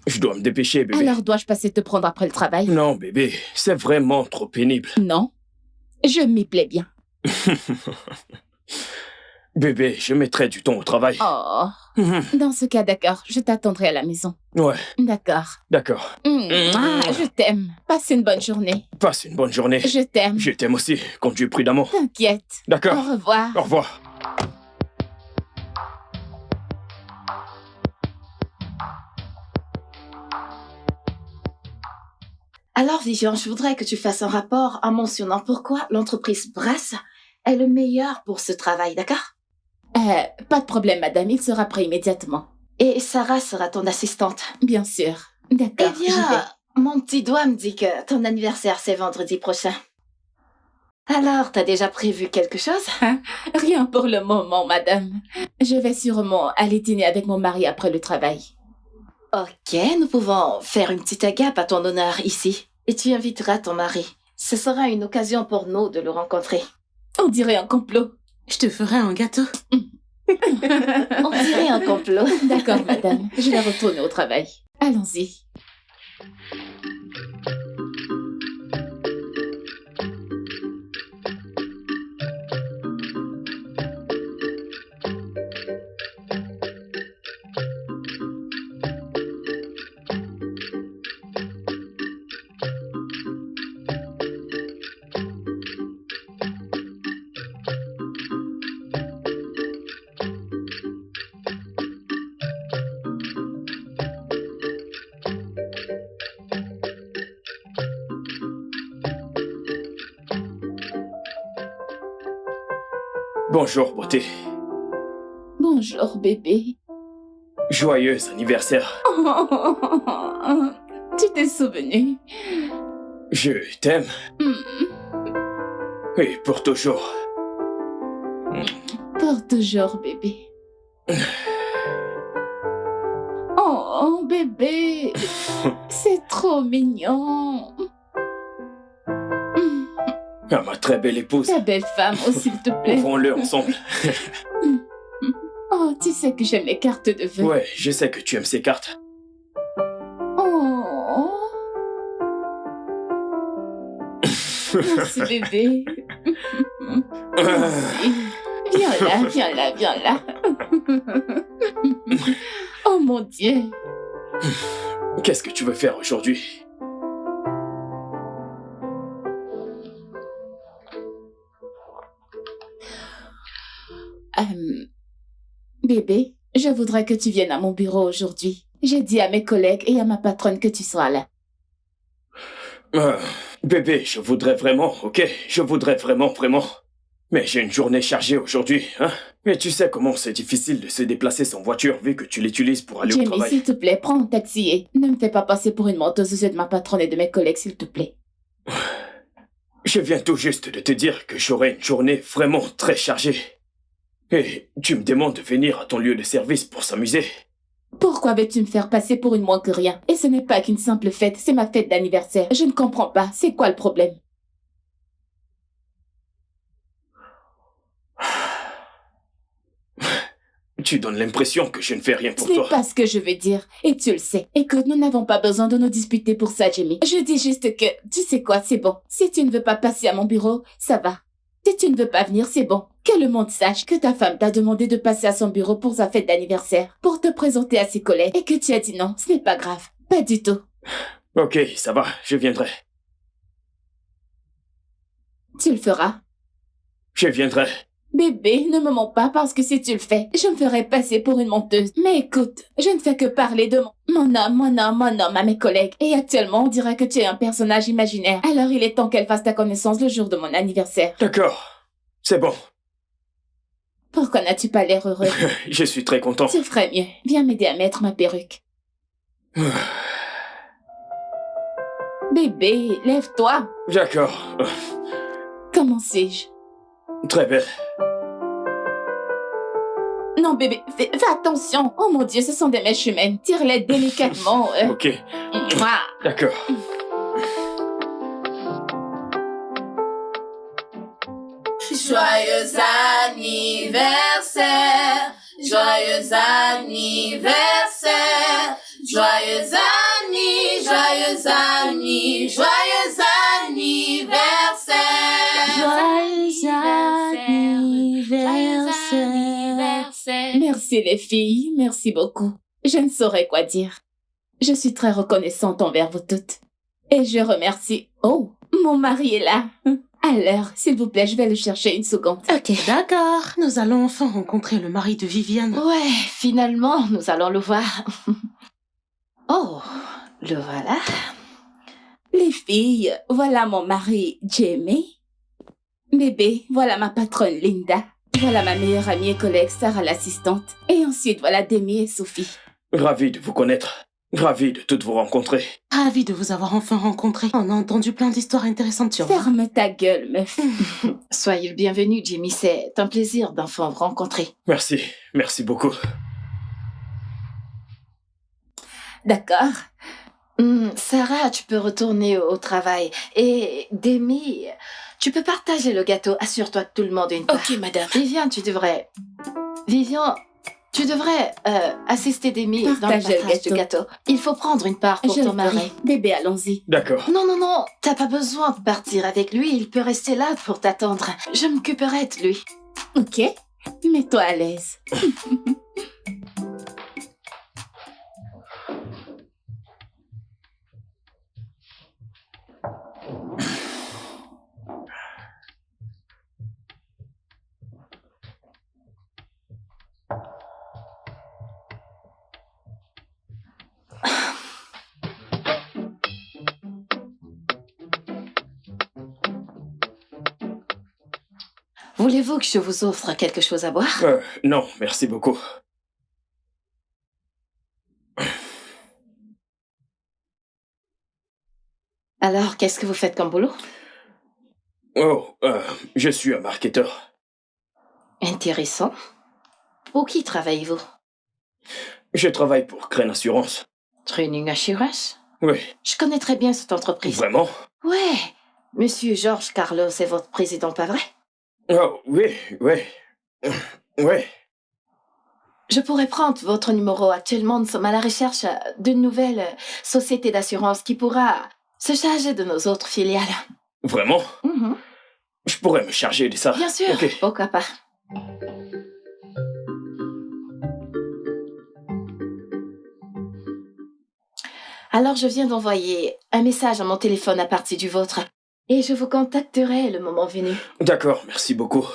Je dois me dépêcher, bébé. Alors dois-je passer te prendre après le travail? Non, bébé, c'est vraiment trop pénible. Non, je m'y plais bien. Bébé, je mettrai du temps au travail. Oh, dans ce cas, d'accord, je t'attendrai à la maison. Ouais, D'accord. d'accord. Je t'aime. Passe une bonne journée. Passe une bonne journée. Je t'aime. Je t'aime aussi. Conduis prudemment. T'inquiète. D'accord. Au revoir. Au revoir. Alors, Vivian, je voudrais que tu fasses un rapport en mentionnant pourquoi l'entreprise Brass est le meilleur pour ce travail, d'accord? Pas de problème, madame, il sera prêt immédiatement. Et Sarah sera ton assistante. Bien sûr. D'accord, Eh bien, mon petit doigt me dit que ton anniversaire, c'est vendredi prochain. Alors, t'as déjà prévu quelque chose? Rien pour le moment, madame. Je vais sûrement aller dîner avec mon mari après le travail. Ok, nous pouvons faire une petite agape à ton honneur ici. Et tu inviteras ton mari. Ce sera une occasion pour nous de le rencontrer. On dirait un complot. Je te ferai un gâteau. On dirait un complot. D'accord, madame. Je vais retourner au travail. Allons-y. Bonjour, beauté. Bonjour, bébé. Joyeux anniversaire. Tu t'es souvenu. Je t'aime. Et pour toujours. Pour toujours, bébé. Oh, bébé. C'est trop mignon. Ah, ma très belle épouse. Ta belle femme, oh, s'il te plaît. Ouvrons-le ensemble. Oh, tu sais que j'aime les cartes de vœux. Ouais, je sais que tu aimes ces cartes. Oh. Merci, bébé. Merci. Viens là, viens là. Oh mon Dieu. Qu'est-ce que tu veux faire aujourd'hui? Bébé, je voudrais que tu viennes à mon bureau aujourd'hui. J'ai dit à mes collègues et à ma patronne que tu seras là. Bébé, je voudrais vraiment, ok? Je voudrais vraiment. Mais j'ai une journée chargée aujourd'hui, hein? Mais tu sais comment c'est difficile de se déplacer sans voiture vu que tu l'utilises pour aller au Jamie, travail. s'il te plaît, prends un taxi et ne me fais pas passer pour une menteuse aux yeux de ma patronne et de mes collègues, s'il te plaît. Je viens tout juste de te dire que j'aurai une journée vraiment très chargée. Et tu me demandes de venir à ton lieu de service pour s'amuser. Pourquoi veux-tu me faire passer pour une moins que rien? Et ce n'est pas qu'une simple fête, c'est ma fête d'anniversaire. Je ne comprends pas, c'est quoi le problème? Tu donnes l'impression que je ne fais rien pour Ce n'est toi. pas ce que je veux dire, et tu le sais. Écoute, nous n'avons pas besoin de nous disputer pour ça, Jamie. Je dis juste que, tu sais quoi, c'est bon. Si tu ne veux pas passer à mon bureau, ça va. Si tu ne veux pas venir, c'est bon. Que le monde sache que ta femme t'a demandé de passer à son bureau pour sa fête d'anniversaire, pour te présenter à ses collègues, et que tu as dit non, ce n'est pas grave. Pas du tout. Ok, ça va, je viendrai. Tu le feras. Je viendrai. Bébé, ne me mens pas parce que si tu le fais, je me ferai passer pour une menteuse. Mais écoute, je ne fais que parler de mon homme à mes collègues. Et actuellement, on dirait que tu es un personnage imaginaire. Alors il est temps qu'elle fasse ta connaissance le jour de mon anniversaire. D'accord, c'est bon. Pourquoi n'as-tu pas l'air heureux? Je suis très content. Tu ferais mieux. Viens m'aider à mettre ma perruque. Bébé, lève-toi. D'accord. Comment suis-je? Très belle. Non, bébé, fais attention. Oh mon Dieu, ce sont des mèches humaines. Tire-les délicatement. Ok, Mouah. d'accord. Joyeux anniversaire, joyeux anniversaire, Joyeux anniversaire. Merci les filles, merci beaucoup. Je ne saurais quoi dire. Je suis très reconnaissante envers vous toutes. Et je remercie... Oh, mon mari est là. À l'heure, s'il vous plaît, je vais le chercher une seconde. Ok. D'accord, nous allons enfin rencontrer le mari de Viviane. Ouais, finalement, nous allons le voir. Oh, le voilà. Les filles, voilà mon mari Jamie. Bébé, voilà ma patronne Linda. Voilà ma meilleure amie et collègue Sarah l'assistante. Et ensuite, voilà Demi et Sophie. Ravi de vous connaître. Ravi de toutes vous rencontrer. Ravi de vous avoir enfin rencontré. On a entendu plein d'histoires intéressantes sur vous. Ferme ta gueule, meuf. Soyez le bienvenu, Jimmy. C'est un plaisir d'enfin vous rencontrer. Merci, merci beaucoup. D'accord. Sarah, tu peux retourner au travail. Et Demi, tu peux partager le gâteau. Assure-toi que tout le monde ait une part. Ok, madame. Vivian, tu devrais assister Demi dans le Partager le partage du gâteau. Il faut prendre une part pour Je ton le mari. ferai. Bébé, allons-y. D'accord. Non, t'as pas besoin de partir avec lui, il peut rester là pour t'attendre. Je m'occuperai de lui. Ok. Mets-toi à l'aise. Voulez-vous que je vous offre quelque chose à boire? Non, merci beaucoup. Alors, qu'est-ce que vous faites comme boulot? Oh, je suis un marketeur. Intéressant. Pour qui travaillez-vous? Je travaille pour Crane Assurance. Training Assurance? Oui. Je connais très bien cette entreprise. Vraiment? Ouais. Monsieur Georges Carlos est votre président, pas vrai? Oh, oui. Oui. Je pourrais prendre votre numéro. Actuellement, nous sommes à la recherche d'une nouvelle société d'assurance qui pourra se charger de nos autres filiales. Vraiment? Mhm. Je pourrais me charger de ça. Bien sûr, Ok. pourquoi pas. Alors, je viens d'envoyer un message à mon téléphone à partir du vôtre et je vous contacterai le moment venu. D'accord, merci beaucoup.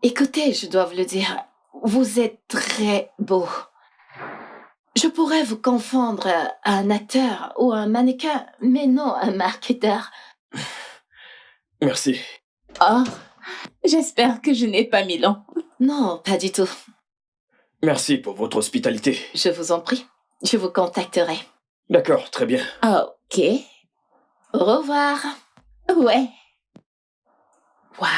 Écoutez, je dois vous le dire, vous êtes très beau. Je pourrais vous confondre à un acteur ou un mannequin, mais non un marketeur. Merci. Oh, j'espère que je n'ai pas mis long. Non, pas du tout. Merci pour votre hospitalité. Je vous en prie, je vous contacterai. D'accord, très bien. Ok. Au revoir. Ouais. Waouh.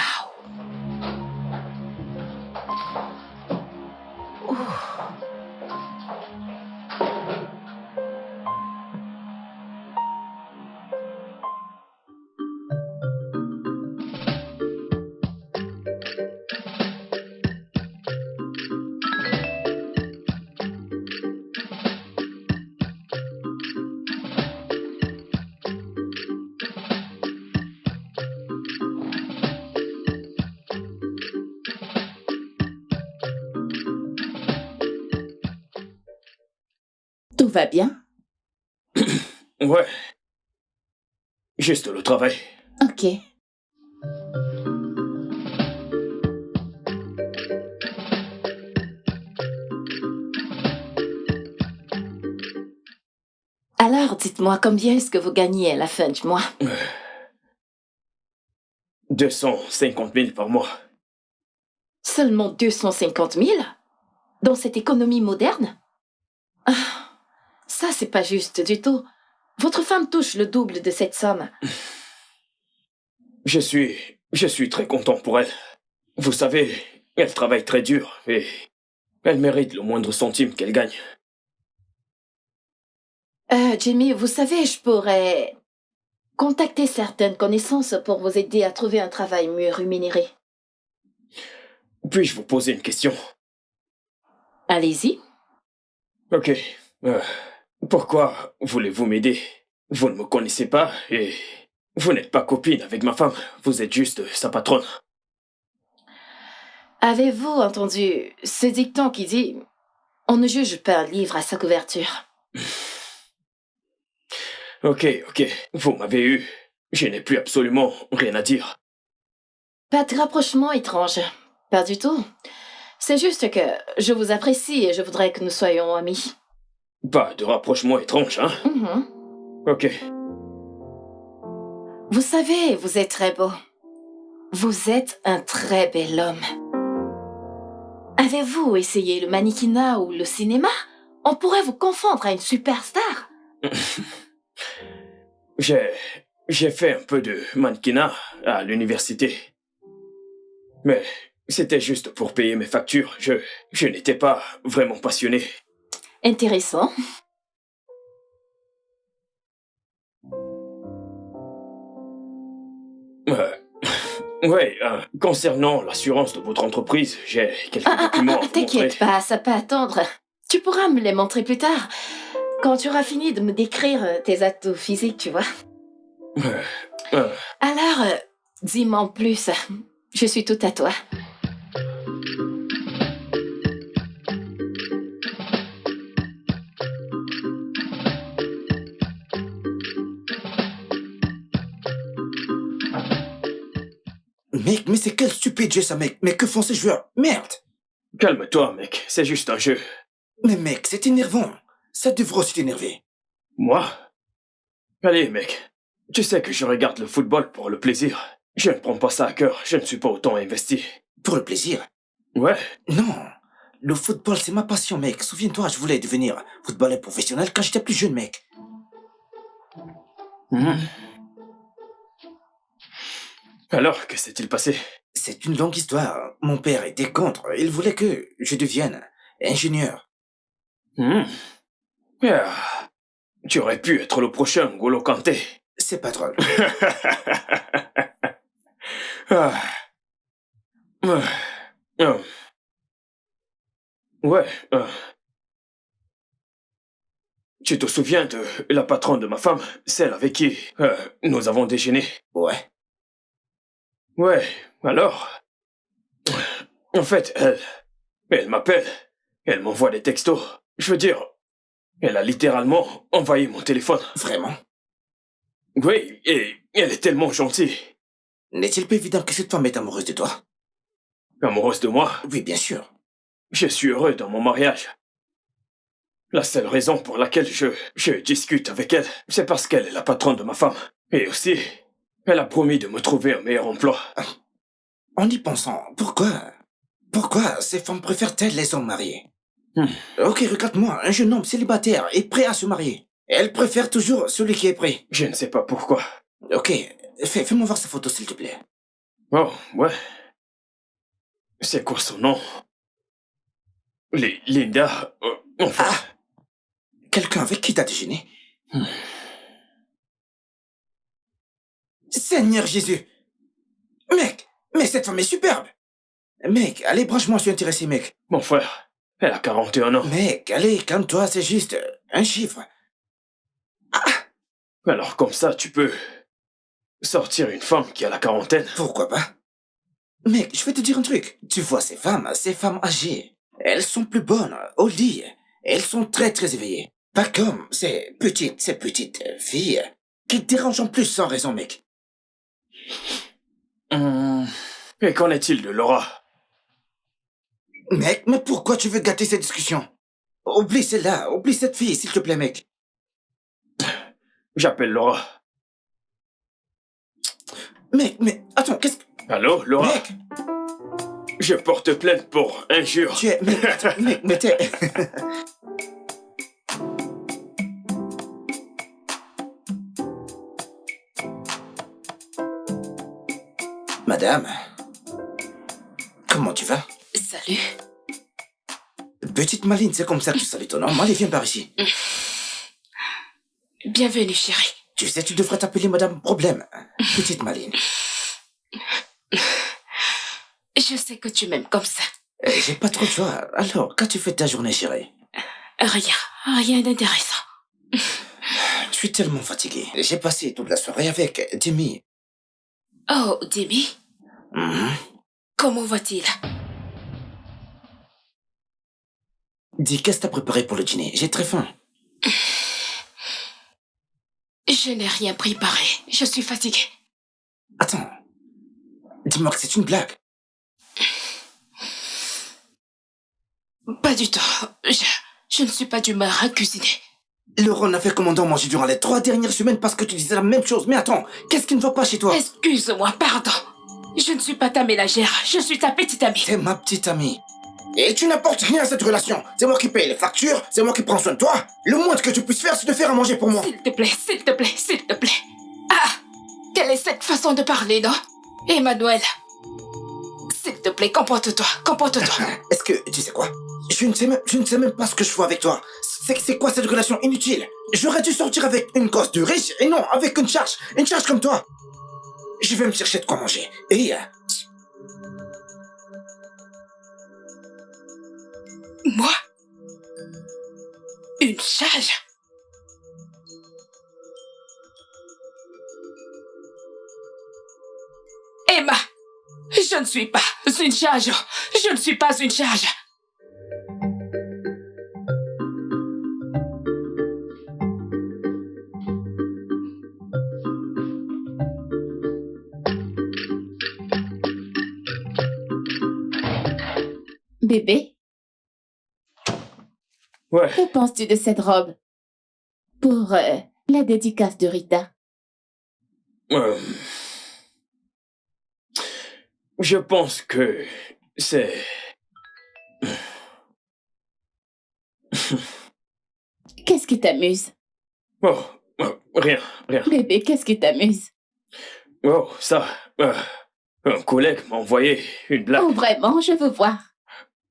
Tout va bien? Ouais. Juste le travail. Ok. Alors, dites-moi, combien est-ce que vous gagnez à la fin du mois? 250 000 par mois. Seulement 250 000? Dans cette économie moderne? Ah, ça, c'est pas juste du tout. Votre femme touche le double de cette somme. Je suis très content pour elle. Vous savez, elle travaille très dur et elle mérite le moindre centime qu'elle gagne. Jimmy, vous savez, je pourrais contacter certaines connaissances pour vous aider à trouver un travail mieux rémunéré. Puis-je vous poser une question? Allez-y. Ok. Pourquoi voulez-vous m'aider? Vous ne me connaissez pas et vous n'êtes pas copine avec ma femme. Vous êtes juste sa patronne. Avez-vous entendu ce dicton qui dit « On ne juge pas un livre à sa couverture » Ok, vous m'avez eu. Je n'ai plus absolument rien à dire. Pas de rapprochement étrange. Pas du tout. C'est juste que je vous apprécie et je voudrais que nous soyons amis. Pas de rapprochement étrange, hein? Mhm. Ok. Vous savez, vous êtes très beau. Vous êtes un très bel homme. Avez-vous essayé le mannequinat ou le cinéma? On pourrait vous confondre à une superstar. J'ai fait un peu de mannequinat à l'université. Mais c'était juste pour payer mes factures. Je n'étais pas vraiment passionné. Intéressant. Ouais, concernant l'assurance de votre entreprise, j'ai quelques documents à vous T'inquiète montrer. pas, ça peut attendre. Tu pourras me les montrer plus tard. Quand tu auras fini de me décrire tes atouts physiques, tu vois. Alors, dis-moi en plus. Je suis tout à toi. Mec, mais c'est quel stupide jeu ça, mec. Mais que font ces joueurs? Merde. Calme-toi, mec, c'est juste un jeu. Mais mec, c'est énervant. Ça devrait aussi t'énerver. Moi? Allez, mec. Tu sais que je regarde le football pour le plaisir. Je ne prends pas ça à cœur, je ne suis pas autant investi. Pour le plaisir. Ouais, Non. Le football, c'est ma passion, mec. Souviens-toi, je voulais devenir footballeur professionnel quand j'étais plus jeune, mec. Alors, que s'est-il passé? C'est une longue histoire. Mon père était contre. Il voulait que je devienne ingénieur. Ah, tu aurais pu être le prochain N'Golo Kanté. C'est pas drôle. Ah. Ouais. Tu te souviens de la patronne de ma femme, celle avec qui nous avons déjeuné? Ouais. Ouais, alors... En fait, elle m'appelle, elle m'envoie des textos. Je veux dire, elle a littéralement envahi mon téléphone. Vraiment? Oui, et elle est tellement gentille. N'est-il pas évident que cette femme est amoureuse de toi? Amoureuse de moi, Oui, bien sûr. je suis heureux dans mon mariage. La seule raison pour laquelle je discute avec elle, c'est parce qu'elle est la patronne de ma femme. Et aussi, elle a promis de me trouver un meilleur emploi. En y pensant, pourquoi ces femmes préfèrent-elles les hommes mariés? Ok, regarde-moi, un jeune homme célibataire est prêt à se marier. Elle préfère toujours celui qui est prêt. Je ne sais pas pourquoi. Ok, fais-moi voir sa photo, s'il te plaît. Oh, ouais. C'est quoi son nom? Linda... enfin... Ah! Quelqu'un avec qui t'as déjeuné? Seigneur Jésus! Mec, mais cette femme est superbe! Mec, allez, branche-moi, je suis intéressé, mec. Mon frère, elle a 41 ans. Mec, allez, calme-toi, c'est juste un chiffre. Alors comme ça, tu peux sortir une femme qui a la quarantaine. Pourquoi pas? Mec, je vais te dire un truc. Tu vois ces femmes âgées, elles sont plus bonnes au lit. Elles sont très très éveillées. Pas comme ces petites filles qui te dérangent en plus sans raison, mec. Et qu'en est-il de Laura? Mec, mais pourquoi tu veux gâter cette discussion? Oublie celle-là, oublie cette fille, s'il te plaît, mec. J'appelle Laura. Mec, mais attends, qu'est-ce que... Allô, Laura? Mec, Je porte plainte pour injure. tu es... Mec, attends, mec, mais t'es... Madame, comment tu vas? Salut. Petite Maline, c'est comme ça que tu salues ton nom. Allez, viens par ici. Bienvenue, chérie. Tu sais, tu devrais t'appeler Madame Problème. Petite Maline. Je sais que tu m'aimes comme ça. J'ai pas trop le choix. Alors, qu'as-tu fait de ta journée, chérie? Rien d'intéressant. Je suis tellement fatigué. J'ai passé toute la soirée avec Demi. Oh, Demi, Mhm. comment va-t-il? Dis, qu'est-ce que t'as préparé pour le dîner? J'ai très faim. Je n'ai rien préparé. Je suis fatiguée. Attends. Dis-moi que c'est une blague. Pas du tout. Je ne suis pas d'humeur à cuisiner. Laurent a fait commandant manger durant les 3 dernières semaines parce que tu disais la même chose. Mais attends, qu'est-ce qui ne va pas chez toi? Excuse-moi, pardon. Je ne suis pas ta ménagère. Je suis ta petite amie. T'es ma petite amie. Et tu n'apportes rien à cette relation. C'est moi qui paye les factures, c'est moi qui prends soin de toi. Le moins que tu puisses faire, c'est de faire à manger pour moi. S'il te plaît, s'il te plaît, s'il te plaît. Ah, quelle est cette façon de parler, non? Emmanuel, s'il te plaît, comporte-toi, comporte-toi. Est-ce que, tu sais quoi? Je ne sais même pas ce que je fais avec toi. C'est quoi cette relation inutile? J'aurais dû sortir avec une gosse de riche et non avec une charge comme toi. Je vais me chercher de quoi manger. Et Moi? Une charge? Emma, je ne suis pas une charge. Je ne suis pas une charge. Bébé, Ouais, que penses-tu de cette robe? Pour la dédicace de Rita. euh, je pense que c'est... Qu'est-ce qui t'amuse? Oh, rien, rien. Bébé, qu'est-ce qui t'amuse? Oh, ça... un collègue m'a envoyé une blague. Oh, vraiment, je veux voir.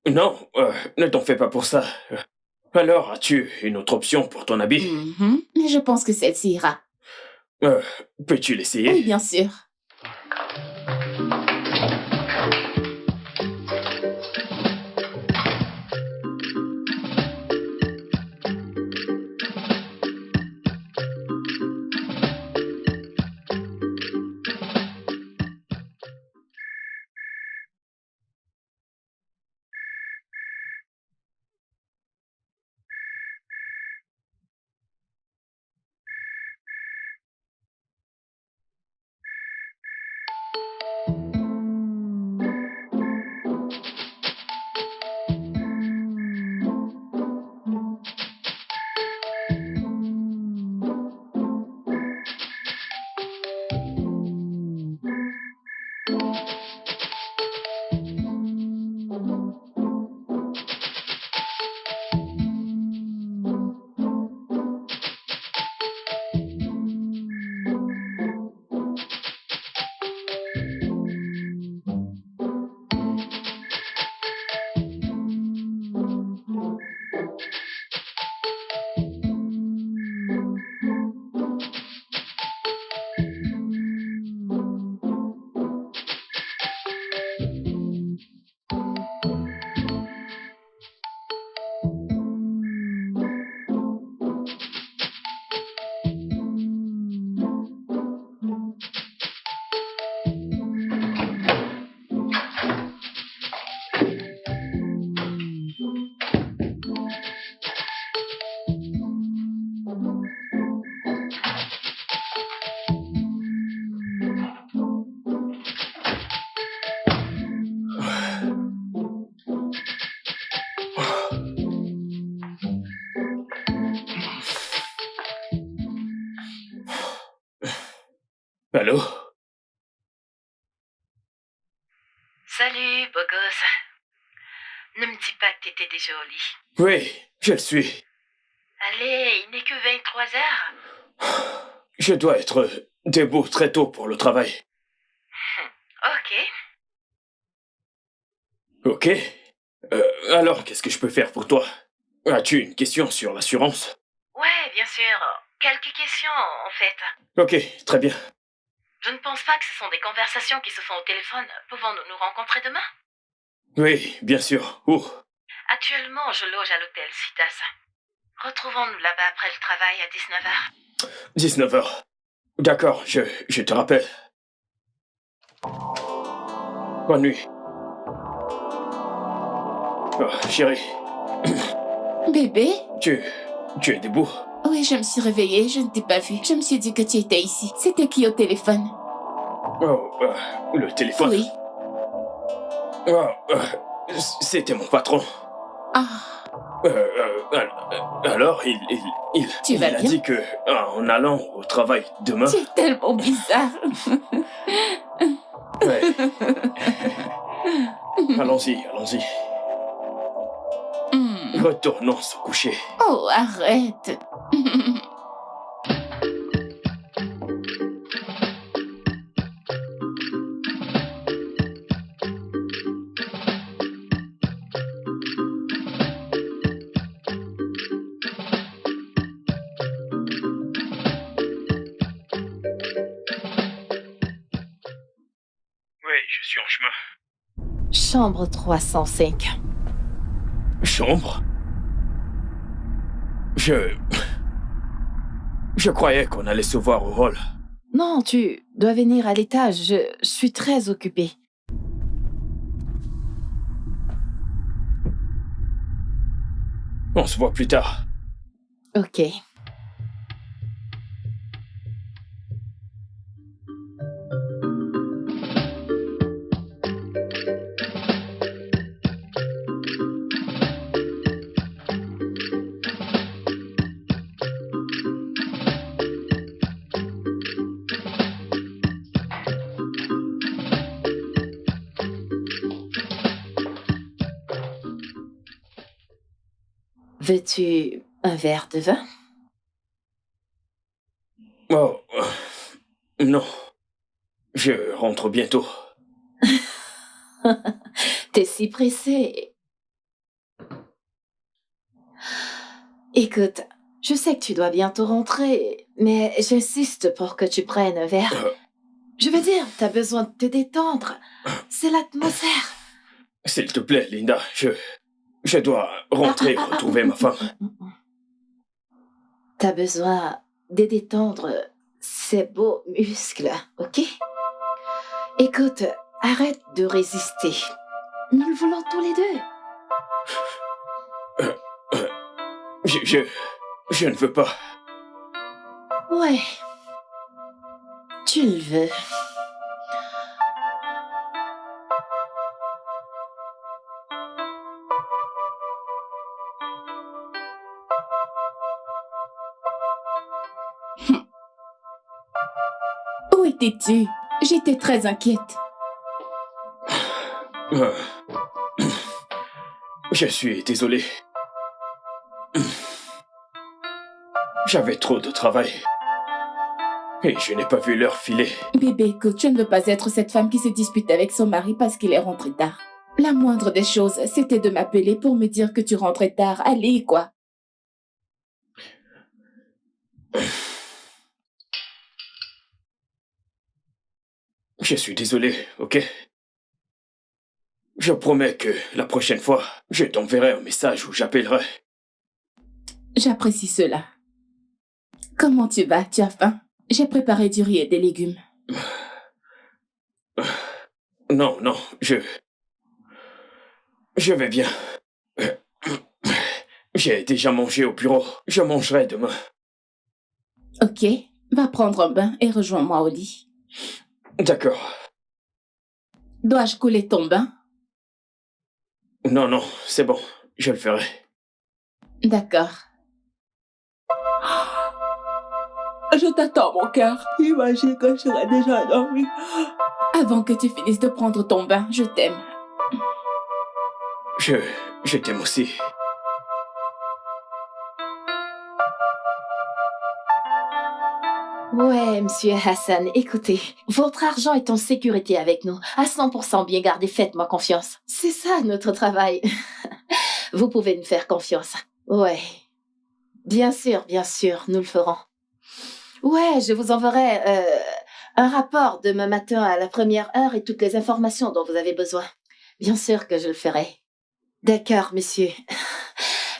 Non, ne t'en fais pas pour ça. Alors, as-tu une autre option pour ton habit? Mhm. Mais je pense que celle-ci ira. Peux-tu Oui, l'essayer? bien sûr. Allô? Salut, beau gosse. Ne me dis pas que t'étais déjà au lit. Oui, je le suis. Allez, il n'est que 23 heures. Je dois être debout très tôt pour le travail. Ok. Ok. Alors, qu'est-ce que je peux faire pour toi? As-tu une question sur l'assurance? Ouais, bien sûr. Quelques questions, en fait. Ok, très bien. Je ne pense pas que ce sont des conversations qui se font au téléphone. Pouvons-nous nous rencontrer demain? Oui, bien sûr. Où? Actuellement, je loge à l'hôtel Citas. Retrouvons-nous là-bas après le travail à 19h. 19h. D'accord, je te rappelle. Bonne nuit. Oh, chérie, Bébé? tu es debout? Oui, je me suis réveillée, je ne t'ai pas vu. Je me suis dit que tu étais ici. C'était qui au téléphone? Oh, le téléphone. Oui. Oh, c'était mon patron. Ah, Alors, Tu il vas a bien? dit que, en allant au travail demain... tu es tellement bizarre. Ouais. Allons-y, allons-y. Retournons se coucher. Oh, arrête. Oui, je suis en chemin. Chambre 305. Chambre? Je croyais qu'on allait se voir au hall. Non, tu dois venir à l'étage. Je suis très occupée. On se voit plus tard. Ok. Veux-tu un verre de vin? Oh, non. Je rentre bientôt. T'es si pressé. Écoute, je sais que tu dois bientôt rentrer, mais j'insiste pour que tu prennes un verre. Je veux dire, t'as besoin de te détendre. C'est l'atmosphère. S'il te plaît, Linda, je dois rentrer et retrouver ma femme. T'as besoin de détendre ces beaux muscles, ok? Écoute, arrête de résister. Nous le voulons tous les deux. Je ne veux pas. Ouais. Tu le veux. Où étais-tu? J'étais très inquiète. Je suis désolé. J'avais trop de travail. Et je n'ai pas vu l'heure filer. Bébé, écoute, je ne veux pas être cette femme qui se dispute avec son mari parce qu'il est rentré tard. La moindre des choses, c'était de m'appeler pour me dire que tu rentrais tard. Allez, quoi. Je suis désolé, ok? Je promets que la prochaine fois, je t'enverrai un message ou j'appellerai. J'apprécie cela. Comment tu vas? Tu as faim? J'ai préparé du riz et des légumes. Non, je vais bien. J'ai déjà mangé au bureau. Je mangerai demain. Ok, va prendre un bain et rejoins-moi au lit. D'accord. Dois-je couler ton bain? Non, c'est bon. Je le ferai. D'accord. Je t'attends, mon cœur. Imagine que je serai déjà endormie. Avant que tu finisses de prendre ton bain, je t'aime. Je t'aime aussi. Ouais, monsieur Hassan, écoutez, votre argent est en sécurité avec nous, à 100% bien gardé, faites-moi confiance. C'est ça, notre travail. Vous pouvez nous faire confiance. Ouais. Bien sûr, nous le ferons. Ouais, je vous enverrai un rapport demain matin à la 1h et toutes les informations dont vous avez besoin. Bien sûr que je le ferai. D'accord, monsieur.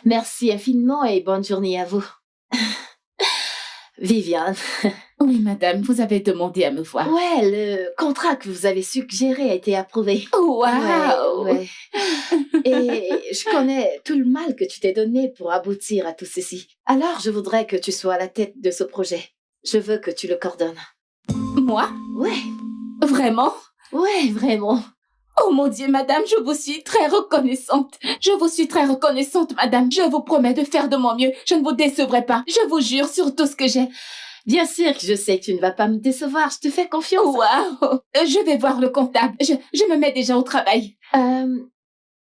Merci infiniment et bonne journée à vous. Viviane. Oui, madame, vous avez demandé à me voir. Ouais, le contrat que vous avez suggéré a été approuvé. Waouh! Ouais. Et je connais tout le mal que tu t'es donné pour aboutir à tout ceci. Alors, je voudrais que tu sois à la tête de ce projet. Je veux que tu le coordonnes. Moi? Ouais, Vraiment? ouais, vraiment. Oh mon Dieu, madame, je vous suis très reconnaissante. Je vous suis très reconnaissante, madame. Je vous promets de faire de mon mieux. Je ne vous décevrai pas. Je vous jure sur tout ce que j'ai. Bien sûr que je sais que tu ne vas pas me décevoir. Je te fais confiance. Waouh! Je vais voir le comptable. Je me mets déjà au travail.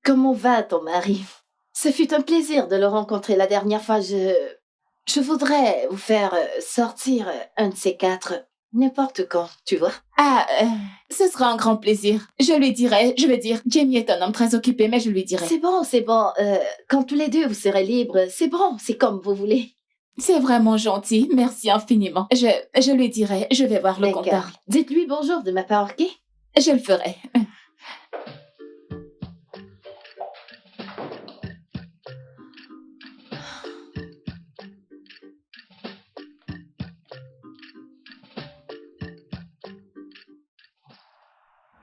Comment va ton mari? Ce fut un plaisir de le rencontrer la dernière fois. Je voudrais vous faire sortir un de ces quatre, n'importe quand, tu vois. Ah, ce sera un grand plaisir. Je lui dirai, je vais dire, Jamie est un homme très occupé, mais je lui dirai. C'est bon, c'est bon. Quand tous les deux vous serez libres, c'est bon, c'est comme vous voulez. C'est vraiment gentil. Merci infiniment. Je lui dirai, je vais voir le D'accord. comptable. Dites-lui bonjour de ma part, ok? Je le ferai.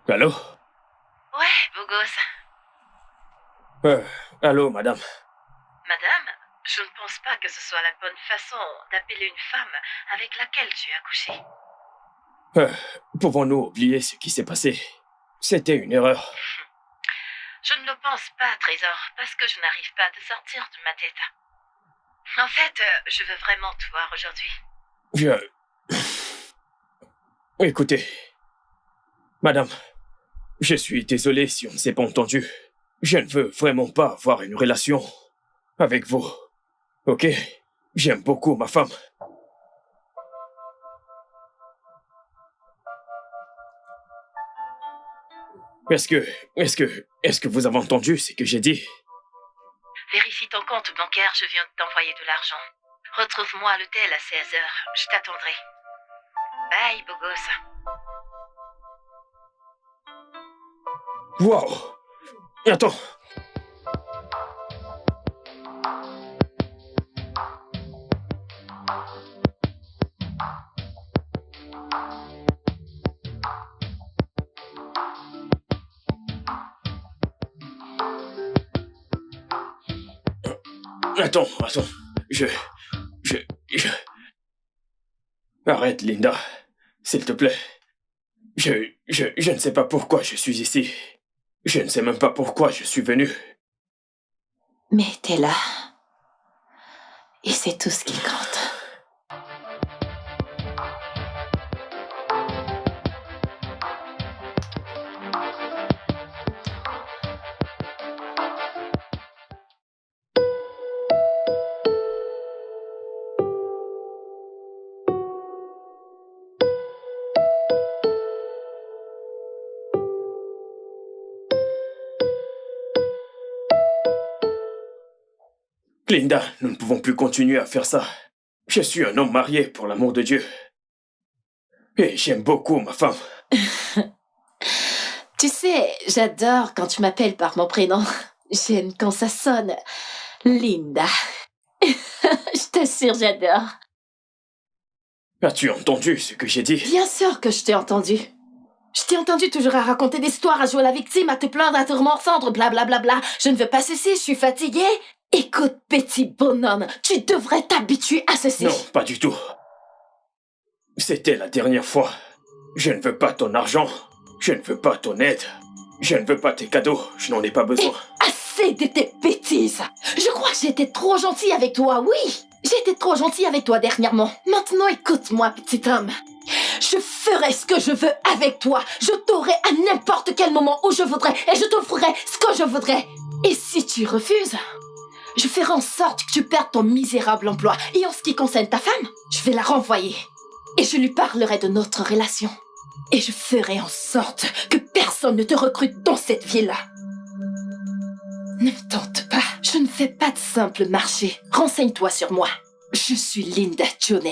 Allô? Ouais, beau gosse. Allô, madame. Madame, je ne pense pas que ce soit la bonne façon d'appeler une femme avec laquelle tu as couché. Pouvons-nous oublier ce qui s'est passé? C'était une erreur. Je ne le pense pas, Trésor, parce que je n'arrive pas à te sortir de ma tête. En fait, je veux vraiment te voir aujourd'hui. Écoutez, madame, je suis désolé si on ne s'est pas entendu. Je ne veux vraiment pas avoir une relation avec vous. Ok? J'aime beaucoup ma femme. Est-ce que vous avez entendu ce que j'ai dit? Vérifie ton compte bancaire, je viens de t'envoyer de l'argent. Retrouve-moi à l'hôtel à 16h, je t'attendrai. Bye, beau gosse. Wow! Attends! Attends. Je... Arrête, Linda. S'il te plaît. Je ne sais pas pourquoi je suis ici. Je ne sais même pas pourquoi je suis venu. Mais t'es là. Et c'est tout ce qui compte. Linda, nous ne pouvons plus continuer à faire ça. Je suis un homme marié, pour l'amour de Dieu. Et j'aime beaucoup ma femme. Tu sais, j'adore quand tu m'appelles par mon prénom. J'aime quand ça sonne. Linda. Je t'assure, j'adore. As-tu entendu ce que j'ai dit? Bien sûr que je t'ai entendu. Je t'ai entendu toujours à raconter des histoires, à jouer la victime, à te plaindre, à te remorfondre, blablabla. Je ne veux pas ceci, je suis fatiguée. Écoute, petit bonhomme, tu devrais t'habituer à ceci. Non, pas du tout. C'était la dernière fois. Je ne veux pas ton argent. Je ne veux pas ton aide. Je ne veux pas tes cadeaux. Je n'en ai pas besoin. Assez de tes bêtises. Je crois que j'étais trop gentille avec toi, oui. J'étais trop gentille avec toi dernièrement. Maintenant, écoute-moi, petit homme. Je ferai ce que je veux avec toi. Je t'aurai à n'importe quel moment où je voudrais et je t'offrirai ce que je voudrais. Et si tu refuses, je ferai en sorte que tu perdes ton misérable emploi. Et en ce qui concerne ta femme, je vais la renvoyer. Et je lui parlerai de notre relation. Et je ferai en sorte que personne ne te recrute dans cette ville-là. Ne me tente pas. Je ne fais pas de simple marché. Renseigne-toi sur moi. Je suis Linda Jones.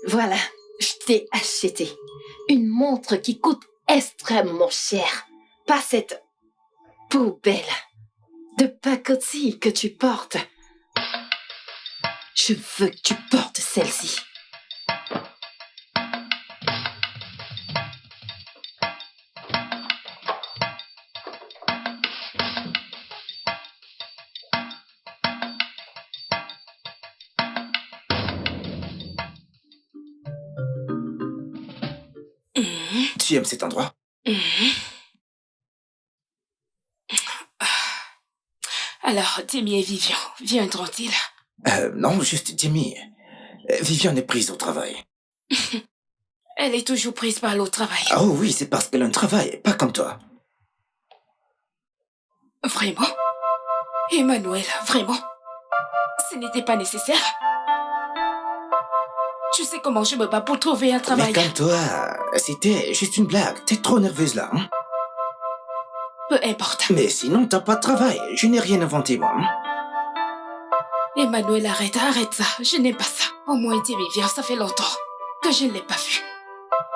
Voilà, je t'ai acheté. Une montre qui coûte extrêmement cher. Pas cette poubelle de pacotille que tu portes. Je veux que tu portes celle-ci. Tu aimes cet endroit? Alors, Timmy et Vivian, viendront-ils? Non, juste Jimmy. Viviane est prise au travail. Elle est toujours prise par le travail. Oh oui, c'est parce qu'elle a un travail, pas comme toi. Vraiment? Emmanuel, vraiment? Ce n'était pas nécessaire? Tu sais comment je me bats pour trouver un travail? Mais comme toi, c'était juste une blague. T'es trop nerveuse là. Hein? Peu importe. Mais sinon, t'as pas de travail. Je n'ai rien inventé, moi. Hein? Emmanuel, arrête ça. Je n'aime pas ça. Au moins, Timmy vient, ça fait longtemps que je ne l'ai pas vu.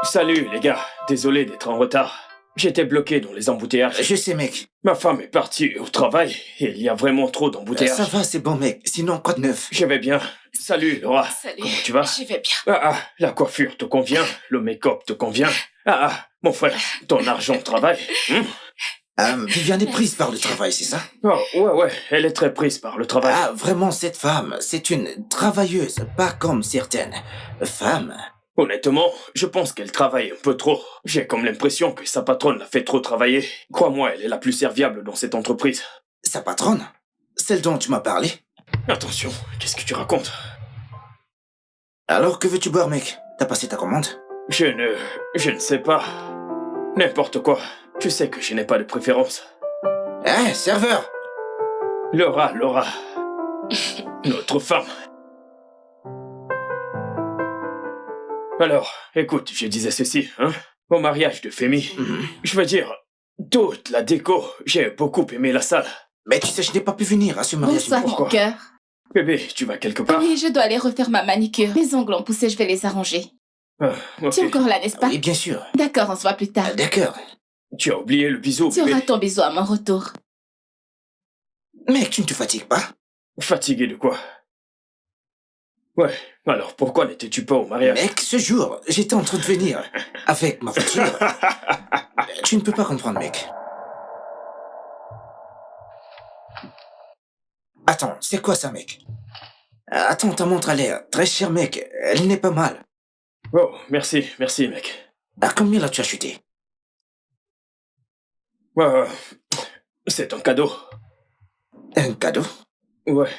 Salut les gars, désolé d'être en retard. J'étais bloqué dans les embouteillages. Je sais, mec. Ma femme est partie au travail et il y a vraiment trop d'embouteillages. Ça va, c'est bon, mec. Sinon, quoi de neuf? Je vais bien. Salut Laura. Salut. Comment tu vas? Je vais bien. La coiffure te convient, le make-up te convient. Mon frère, ton argent au travail. Viviane est prise par le travail, c'est ça? Oh, ouais, elle est très prise par le travail. Ah, vraiment, cette femme, c'est une travailleuse, pas comme certaines femmes. Honnêtement, je pense qu'elle travaille un peu trop. J'ai comme l'impression que sa patronne l'a fait trop travailler. Crois-moi, elle est la plus serviable dans cette entreprise. Sa patronne? Celle dont tu m'as parlé? Attention, qu'est-ce que tu racontes? Alors, que veux-tu boire, mec? T'as passé ta commande? Je ne sais pas. N'importe quoi. Tu sais que je n'ai pas de préférence. Hein, serveur? Laura. Notre femme. Alors, écoute, je disais ceci, hein. Au mariage de Femi, je veux dire, toute la déco, j'ai beaucoup aimé la salle. Mais tu sais, je n'ai pas pu venir à ce mariage. Bonsoir, mon pourquoi cœur. Bébé, tu vas quelque part? Oui, je dois aller refaire ma manicure. Les ongles ont poussé, je vais les arranger. Ok. Tu es encore là, n'est-ce pas? Oui, bien sûr. D'accord, on se voit plus tard. D'accord. Tu as oublié le bisou, Tu bébé. auras ton bisou à mon retour. Mec, tu ne te fatigues pas? Fatigué de quoi? Ouais, alors pourquoi n'étais-tu pas au mariage? Mec, ce jour, j'étais en train de venir avec ma voiture. Tu ne peux pas comprendre, mec. Attends, c'est quoi ça, mec? Attends, ta montre a l'air très chère, mec. Elle n'est pas mal. Oh, merci, mec. À combien l'as-tu acheté? C'est un cadeau. Un cadeau? Ouais.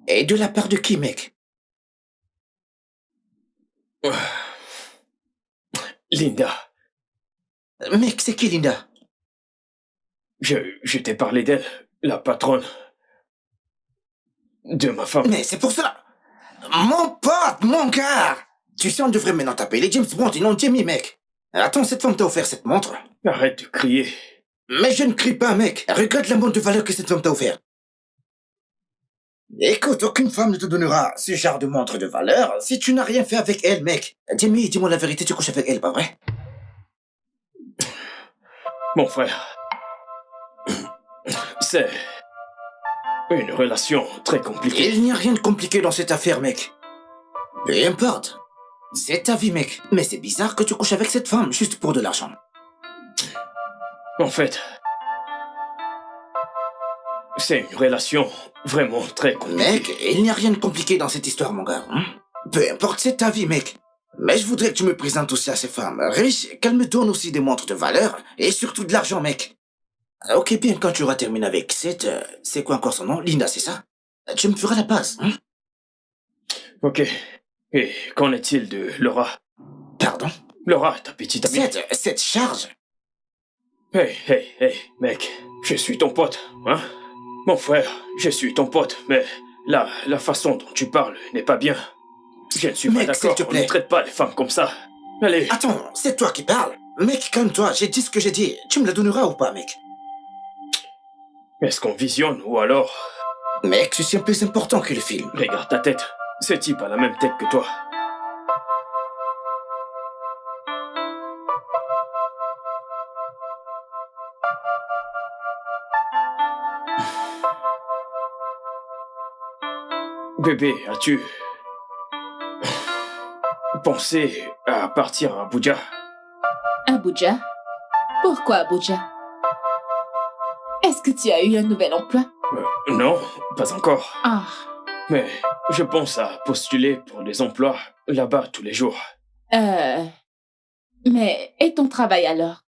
Et de la part de qui, mec? Linda, Mec, c'est qui, Linda? je t'ai parlé d'elle, la patronne de ma femme. Mais c'est pour cela. Mon pote, mon gars! Tu sais, on devrait maintenant t'appeler James Bond et non Jamie, mec. Attends, cette femme t'a offert cette montre. Arrête de crier. Mais je ne crie pas, mec. Regarde la montre de valeur que cette femme t'a offert. Écoute, aucune femme ne te donnera ce genre de montre de valeur si tu n'as rien fait avec elle, mec. Jamie, dis-moi la vérité, tu couches avec elle, pas vrai? Mon frère, c'est une relation très compliquée. Il n'y a rien de compliqué dans cette affaire, mec. Peu importe. C'est ta vie, mec. Mais c'est bizarre que tu couches avec cette femme juste pour de l'argent. En fait, c'est une relation vraiment très compliquée. Mec, il n'y a rien de compliqué dans cette histoire, mon gars. Hein? Peu importe, c'est ta vie, mec. Mais je voudrais que tu me présentes aussi à ces femmes riches, qu'elles me donnent aussi des montres de valeur, et surtout de l'argent, mec. Ok, bien, quand tu auras terminé avec cette... c'est quoi encore son nom? Linda, c'est ça? Tu me feras la passe, hein? Ok. Et qu'en est-il de Laura? Pardon? Laura, ta petite amie. Cette charge? Hey, mec. Je suis ton pote, hein? Mon frère, je suis ton pote, mais la façon dont tu parles n'est pas bien. Je ne suis pas Mec, d'accord, s'il te on plaît. ne traite pas les femmes comme ça. Allez, Attends, c'est toi qui parles? Mec, calme-toi, j'ai dit ce que j'ai dit. Tu me la donneras ou pas, mec? est-ce qu'on visionne ou alors... Mec, ceci est plus important que le film. Regarde ta tête. Ce type a la même tête que toi. Bébé, as-tu pensé à partir à Abuja? Abuja? Pourquoi Abuja? Est-ce que tu as eu un nouvel emploi? Non, pas encore. Ah, Mais je pense à postuler pour des emplois là-bas tous les jours. mais et ton travail alors?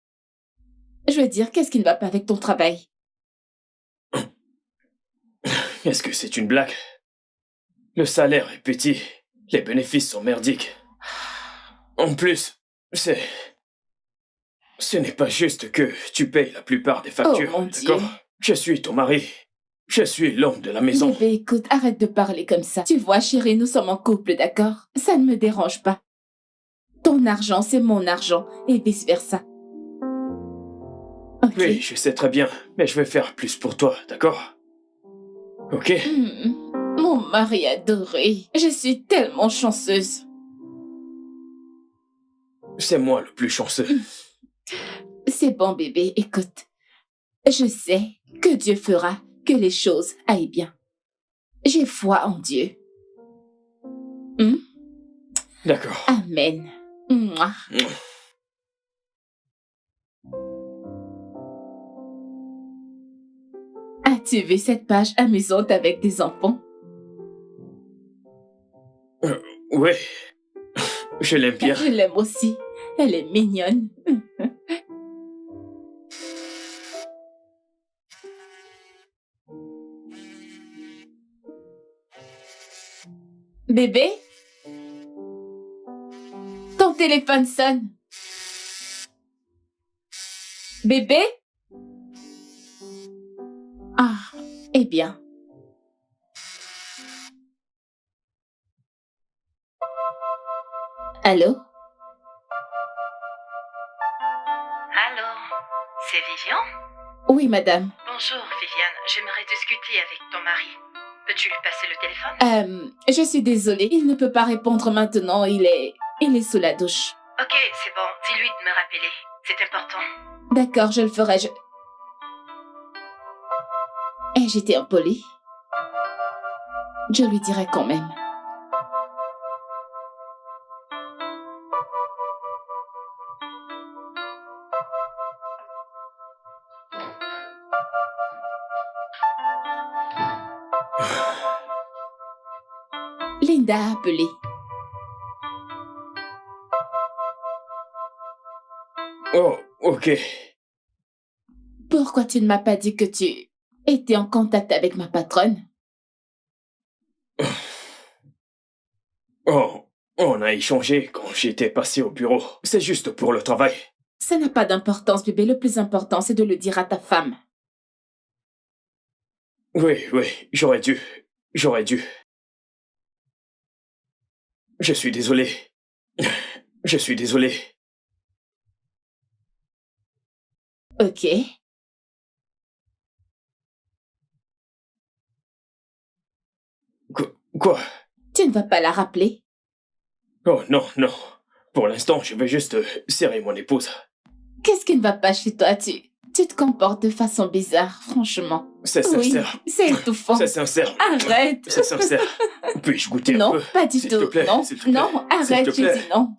Je veux dire, qu'est-ce qui ne va pas avec ton travail? Est-ce que c'est une blague? Le salaire est petit, les bénéfices sont merdiques. En plus, ce n'est pas juste que tu payes la plupart des factures, Oh mon d'accord? Dieu. Je suis ton mari. Je suis l'homme de la maison. Bébé, écoute, arrête de parler comme ça. Tu vois, chérie, nous sommes en couple, d'accord? Ça ne me dérange pas. Ton argent, c'est mon argent, et vice-versa. Ok. Oui, je sais très bien, mais je vais faire plus pour toi, d'accord? Ok? Mon mari adoré. Je suis tellement chanceuse. C'est moi le plus chanceux. C'est bon, bébé, écoute. Je sais que Dieu fera que les choses aillent bien. J'ai foi en Dieu. D'accord. Amen. Mouah. As-tu vu cette page amusante avec des enfants? Ouais. Je l'aime bien. Je l'aime aussi. Elle est mignonne. Bébé? Ton téléphone sonne. Bébé? Ah, eh bien. Allô? Allô, c'est Vivian? Oui, madame. Bonjour, Viviane. J'aimerais discuter avec ton mari. Peux-tu lui passer le téléphone? Je suis désolée. Il ne peut pas répondre maintenant. Il est sous la douche. Ok, c'est bon. Dis-lui de me rappeler. C'est important. D'accord, je le ferai. J'étais impolie. Je lui dirai quand même. Linda a appelé. Oh, ok. Pourquoi tu ne m'as pas dit que tu étais en contact avec ma patronne? Oh, on a échangé quand j'étais passé au bureau. C'est juste pour le travail. Ça n'a pas d'importance, bébé. Le plus important, c'est de le dire à ta femme. Oui, j'aurais dû. J'aurais dû. Je suis désolé. Je suis désolé. Ok. Quoi? Tu ne vas pas la rappeler? Oh non. Pour l'instant, je vais juste serrer mon épouse. Qu'est-ce qui ne va pas chez toi? Tu te comportes de façon bizarre, franchement. C'est Oui, sincère. c'est étouffant. C'est sincère. Arrête. C'est sincère. Puis-je goûter un Non, peu? pas du S'il tout. te plaît, Non, s'il te plaît. non, S'il arrête, te je plaît. dis non.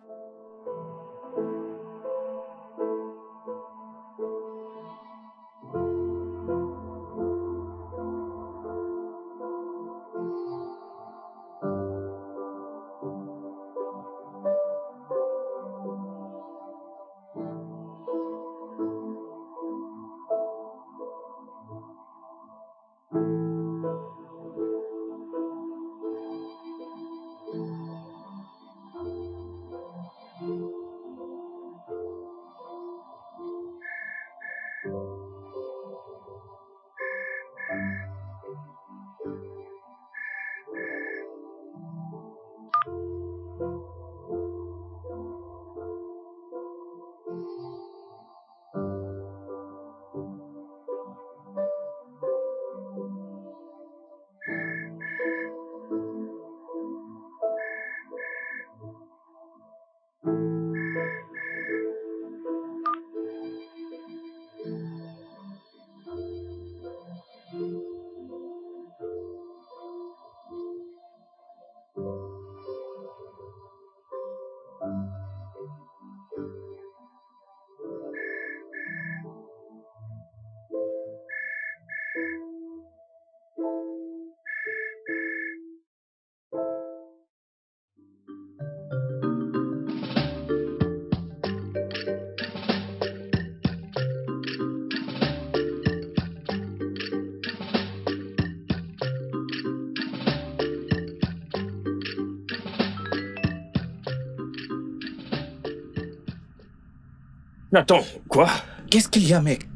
Attends, quoi? Qu'est-ce qu'il y a, mec?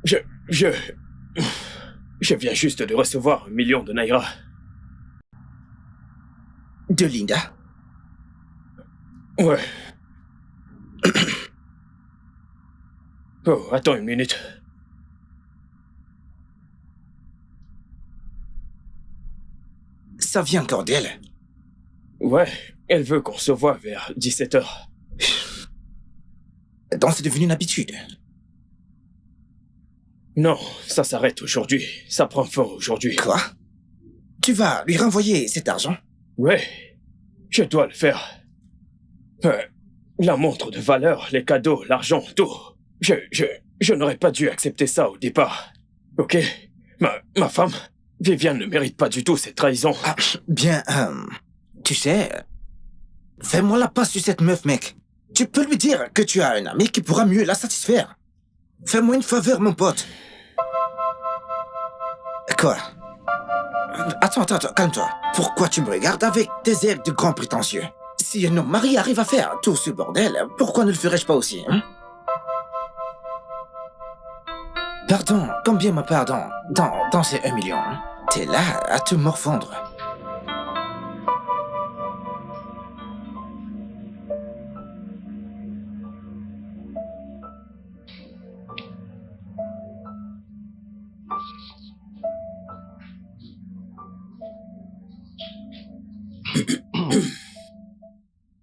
Je viens juste de recevoir 1 million de Naira. De Linda? Ouais. Oh, attends une minute. Ça vient encore d'elle. Ouais, elle veut qu'on se voit vers 17h. Donc c'est devenu une habitude. Non, ça s'arrête aujourd'hui. Ça prend fin aujourd'hui. Quoi? Tu vas lui renvoyer cet argent? Ouais, je dois le faire. La montre de valeur, les cadeaux, l'argent, tout. Je n'aurais pas dû accepter ça au départ. Ok? Ma femme, Viviane ne mérite pas du tout cette trahison. Ah, bien, tu sais, fais-moi la passe sur cette meuf, mec. Tu peux lui dire que tu as un ami qui pourra mieux la satisfaire. Fais-moi une faveur, mon pote. Quoi? Attends, calme-toi. Pourquoi tu me regardes avec des airs de grand prétentieux? Si un homme marié arrive à faire tout ce bordel, pourquoi ne le ferais-je pas aussi, hein? Pardon, combien ma pardon dans ces 1 million, hein? T'es là à te morfondre.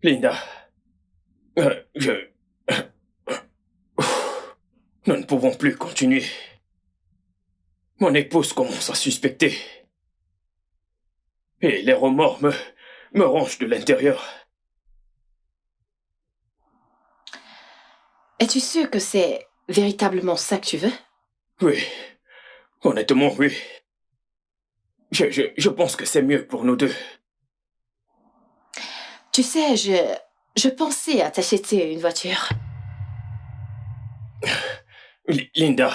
Linda, nous ne pouvons plus continuer. Mon épouse commence à suspecter. Et les remords me rongent de l'intérieur. Es-tu sûr que c'est véritablement ça que tu veux? Oui, honnêtement, oui. Je pense que c'est mieux pour nous deux. Tu sais, je pensais à t'acheter une voiture. Linda,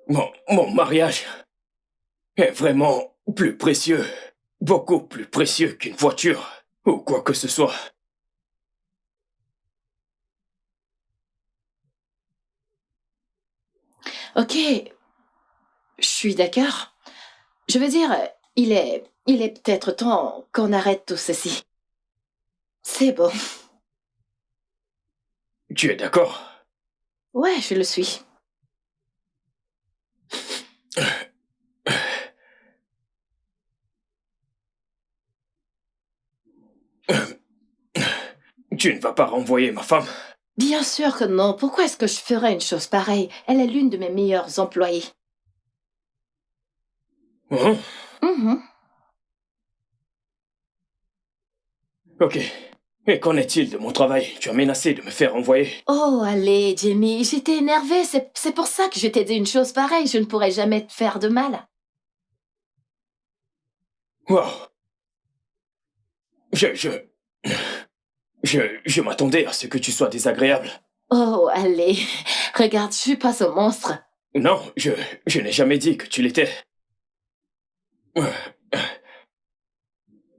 mon mariage est vraiment plus précieux, beaucoup plus précieux qu'une voiture ou quoi que ce soit. Ok, je suis d'accord. Je veux dire, il est peut-être temps qu'on arrête tout ceci. C'est bon. Tu es d'accord? Ouais, je le suis. Tu ne vas pas renvoyer ma femme? Bien sûr que non. Pourquoi est-ce que je ferais une chose pareille? Elle est l'une de mes meilleures employées. Hein? Mhm. Ok. Et qu'en est-il de mon travail? Tu as menacé de me faire renvoyer. Oh, allez, Jamie, j'étais énervée. C'est pour ça que je t'ai dit une chose pareille. Je ne pourrais jamais te faire de mal. Wow. Je m'attendais à ce que tu sois désagréable. Oh, allez. Regarde, je suis pas ce monstre. Non, je n'ai jamais dit que tu l'étais.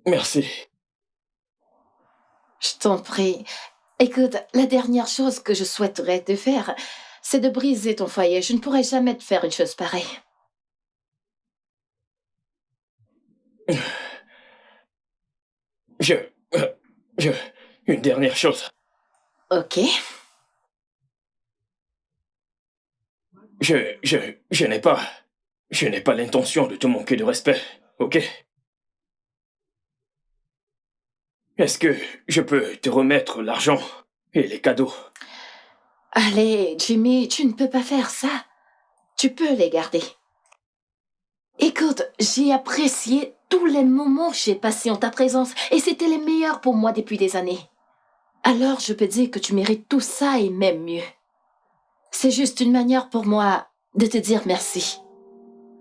Merci. Je t'en prie. Écoute, la dernière chose que je souhaiterais te faire, c'est de briser ton foyer. Je ne pourrais jamais te faire une chose pareille. Une dernière chose. Ok. Je n'ai pas l'intention de te manquer de respect, ok? Est-ce que je peux te remettre l'argent et les cadeaux? Allez, Jimmy, tu ne peux pas faire ça. Tu peux les garder. Écoute, j'ai apprécié tous les moments que j'ai passés en ta présence et c'était les meilleurs pour moi depuis des années. Alors je peux dire que tu mérites tout ça et même mieux. C'est juste une manière pour moi de te dire merci.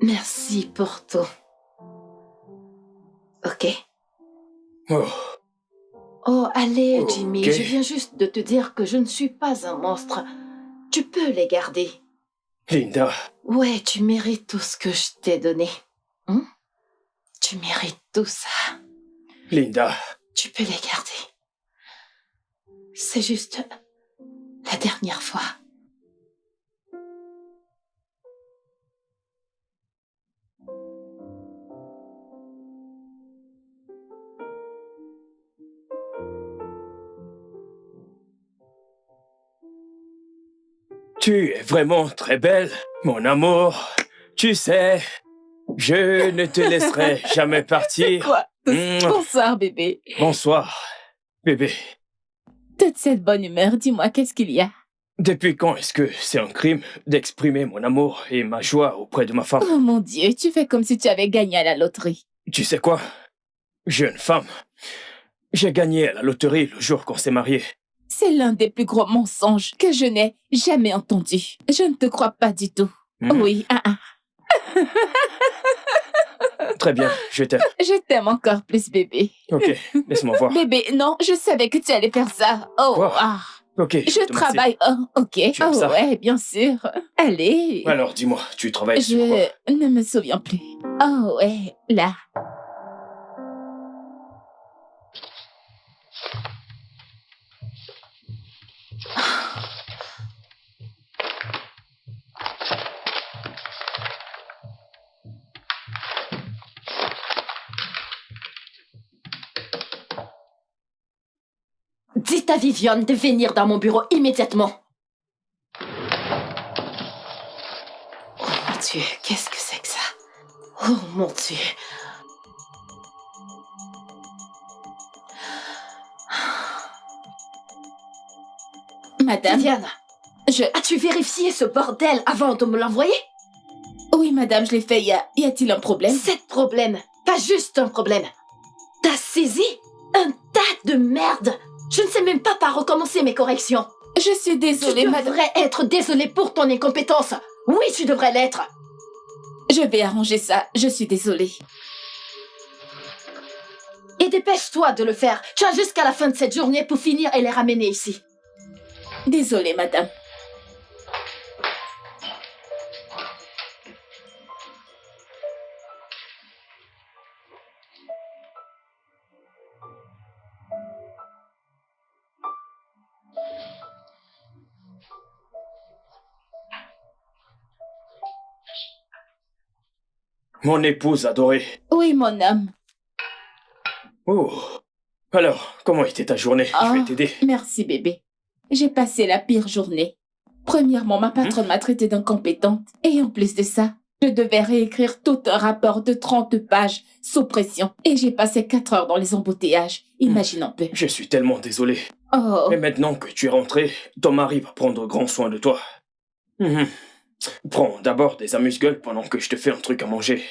Merci pour tout. Ok? Oh, Oh, allez, Ok. Jimmy, je viens juste de te dire que je ne suis pas un monstre. Tu peux les garder. Linda, Ouais, tu mérites tout ce que je t'ai donné. Hein? Tu mérites tout ça. Linda. Tu peux les garder. C'est juste la dernière fois. Tu es vraiment très belle, mon amour. Tu sais, je ne te laisserai jamais partir. Quoi? Mouah. Bonsoir, bébé. Bonsoir, bébé. Toute cette bonne humeur, dis-moi, qu'est-ce qu'il y a? Depuis quand est-ce que c'est un crime d'exprimer mon amour et ma joie auprès de ma femme? Oh mon Dieu, tu fais comme si tu avais gagné à la loterie. Tu sais quoi? Jeune femme, j'ai gagné à la loterie le jour qu'on s'est mariés. C'est l'un des plus gros mensonges que je n'ai jamais entendu. Je ne te crois pas du tout. Oui, Très bien, je t'aime. Je t'aime encore plus, bébé. Ok, laisse-moi voir. Bébé, non, je savais que tu allais faire ça. Oh, Quoi? ah. Ok, Je te remercie. travaille. Oh, ok. Tu aimes ça? Ouais, bien sûr. Allez. Alors, dis-moi, tu travailles sur quoi? Je ne me souviens plus. Oh, ouais, là. Dites à Viviane de venir dans mon bureau immédiatement. Oh mon Dieu, qu'est-ce que c'est que ça? Oh mon Dieu. Madame, Viviane, je... as-tu vérifié ce bordel avant de me l'envoyer? Oui, madame, je l'ai fait. Y a-t-il un problème? C'est problème, pas juste un problème. T'as saisi un tas de merde. Je ne sais même pas par recommencer mes corrections. Je suis désolée, Tu madame. devrais être désolée pour ton incompétence. Oui, tu devrais l'être. Je vais arranger ça. Je suis désolée. Et dépêche-toi de le faire. Tu as jusqu'à la fin de cette journée pour finir et les ramener ici. Désolée, madame. Mon épouse adorée. Oui, mon homme. Oh. Alors, comment était ta journée? Je vais t'aider. Merci, bébé. J'ai passé la pire journée. Premièrement, ma patronne m'a traitée d'incompétente. Et en plus de ça, je devais réécrire tout un rapport de 30 pages sous pression. Et j'ai passé 4 heures dans les embouteillages. Imagine un peu. Je suis tellement désolé. Oh, Mais maintenant que tu es rentré, ton mari va prendre grand soin de toi. Prends d'abord des amuse-gueules pendant que je te fais un truc à manger.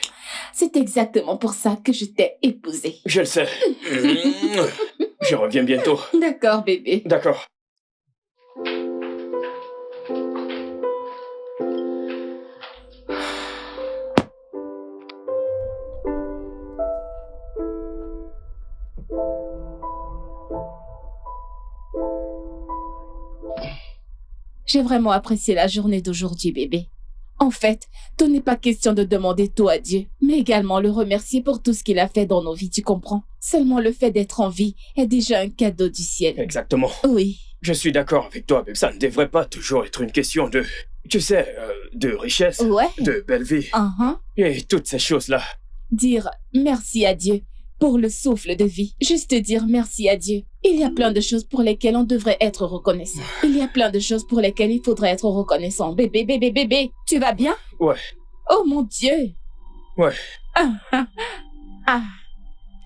c'est exactement pour ça que je t'ai épousée. Je le sais. Je reviens bientôt. D'accord, bébé. D'accord. J'ai vraiment apprécié la journée d'aujourd'hui, bébé. En fait, tout n'est pas question de demander tout à Dieu, mais également le remercier pour tout ce qu'il a fait dans nos vies, tu comprends? Seulement le fait d'être en vie est déjà un cadeau du ciel. Exactement. Oui. Je suis d'accord avec toi, mais ça ne devrait pas toujours être une question de... Tu sais, de richesse, Ouais. de belle vie, Uh-huh. et toutes ces choses-là. Dire merci à Dieu pour le souffle de vie. Juste dire merci à Dieu. Il y a plein de choses pour lesquelles on devrait être reconnaissant. Il y a plein de choses pour lesquelles il faudrait être reconnaissant. Bébé, bébé, bébé, tu vas bien? Ouais. Oh mon Dieu. Ouais. Ah.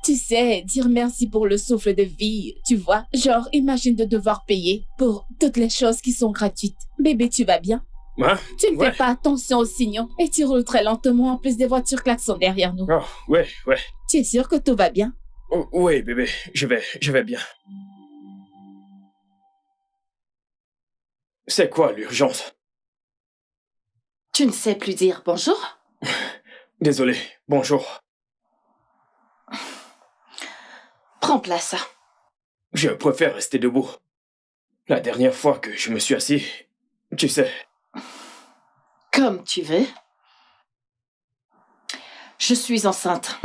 Tu sais, dire merci pour le souffle de vie, tu vois? Genre, imagine de devoir payer pour toutes les choses qui sont gratuites. Bébé, tu vas bien? Hein? Tu ne Ouais. fais pas attention aux signaux et tu roules très lentement en plus des voitures klaxonnent derrière nous. Oh, ouais. Tu es sûr que tout va bien? Oh, oui, bébé, je vais bien. C'est quoi l'urgence? Tu ne sais plus dire bonjour? Désolé, bonjour. Prends place. Je préfère rester debout. La dernière fois que je me suis assis, tu sais... Comme tu veux. Je suis enceinte.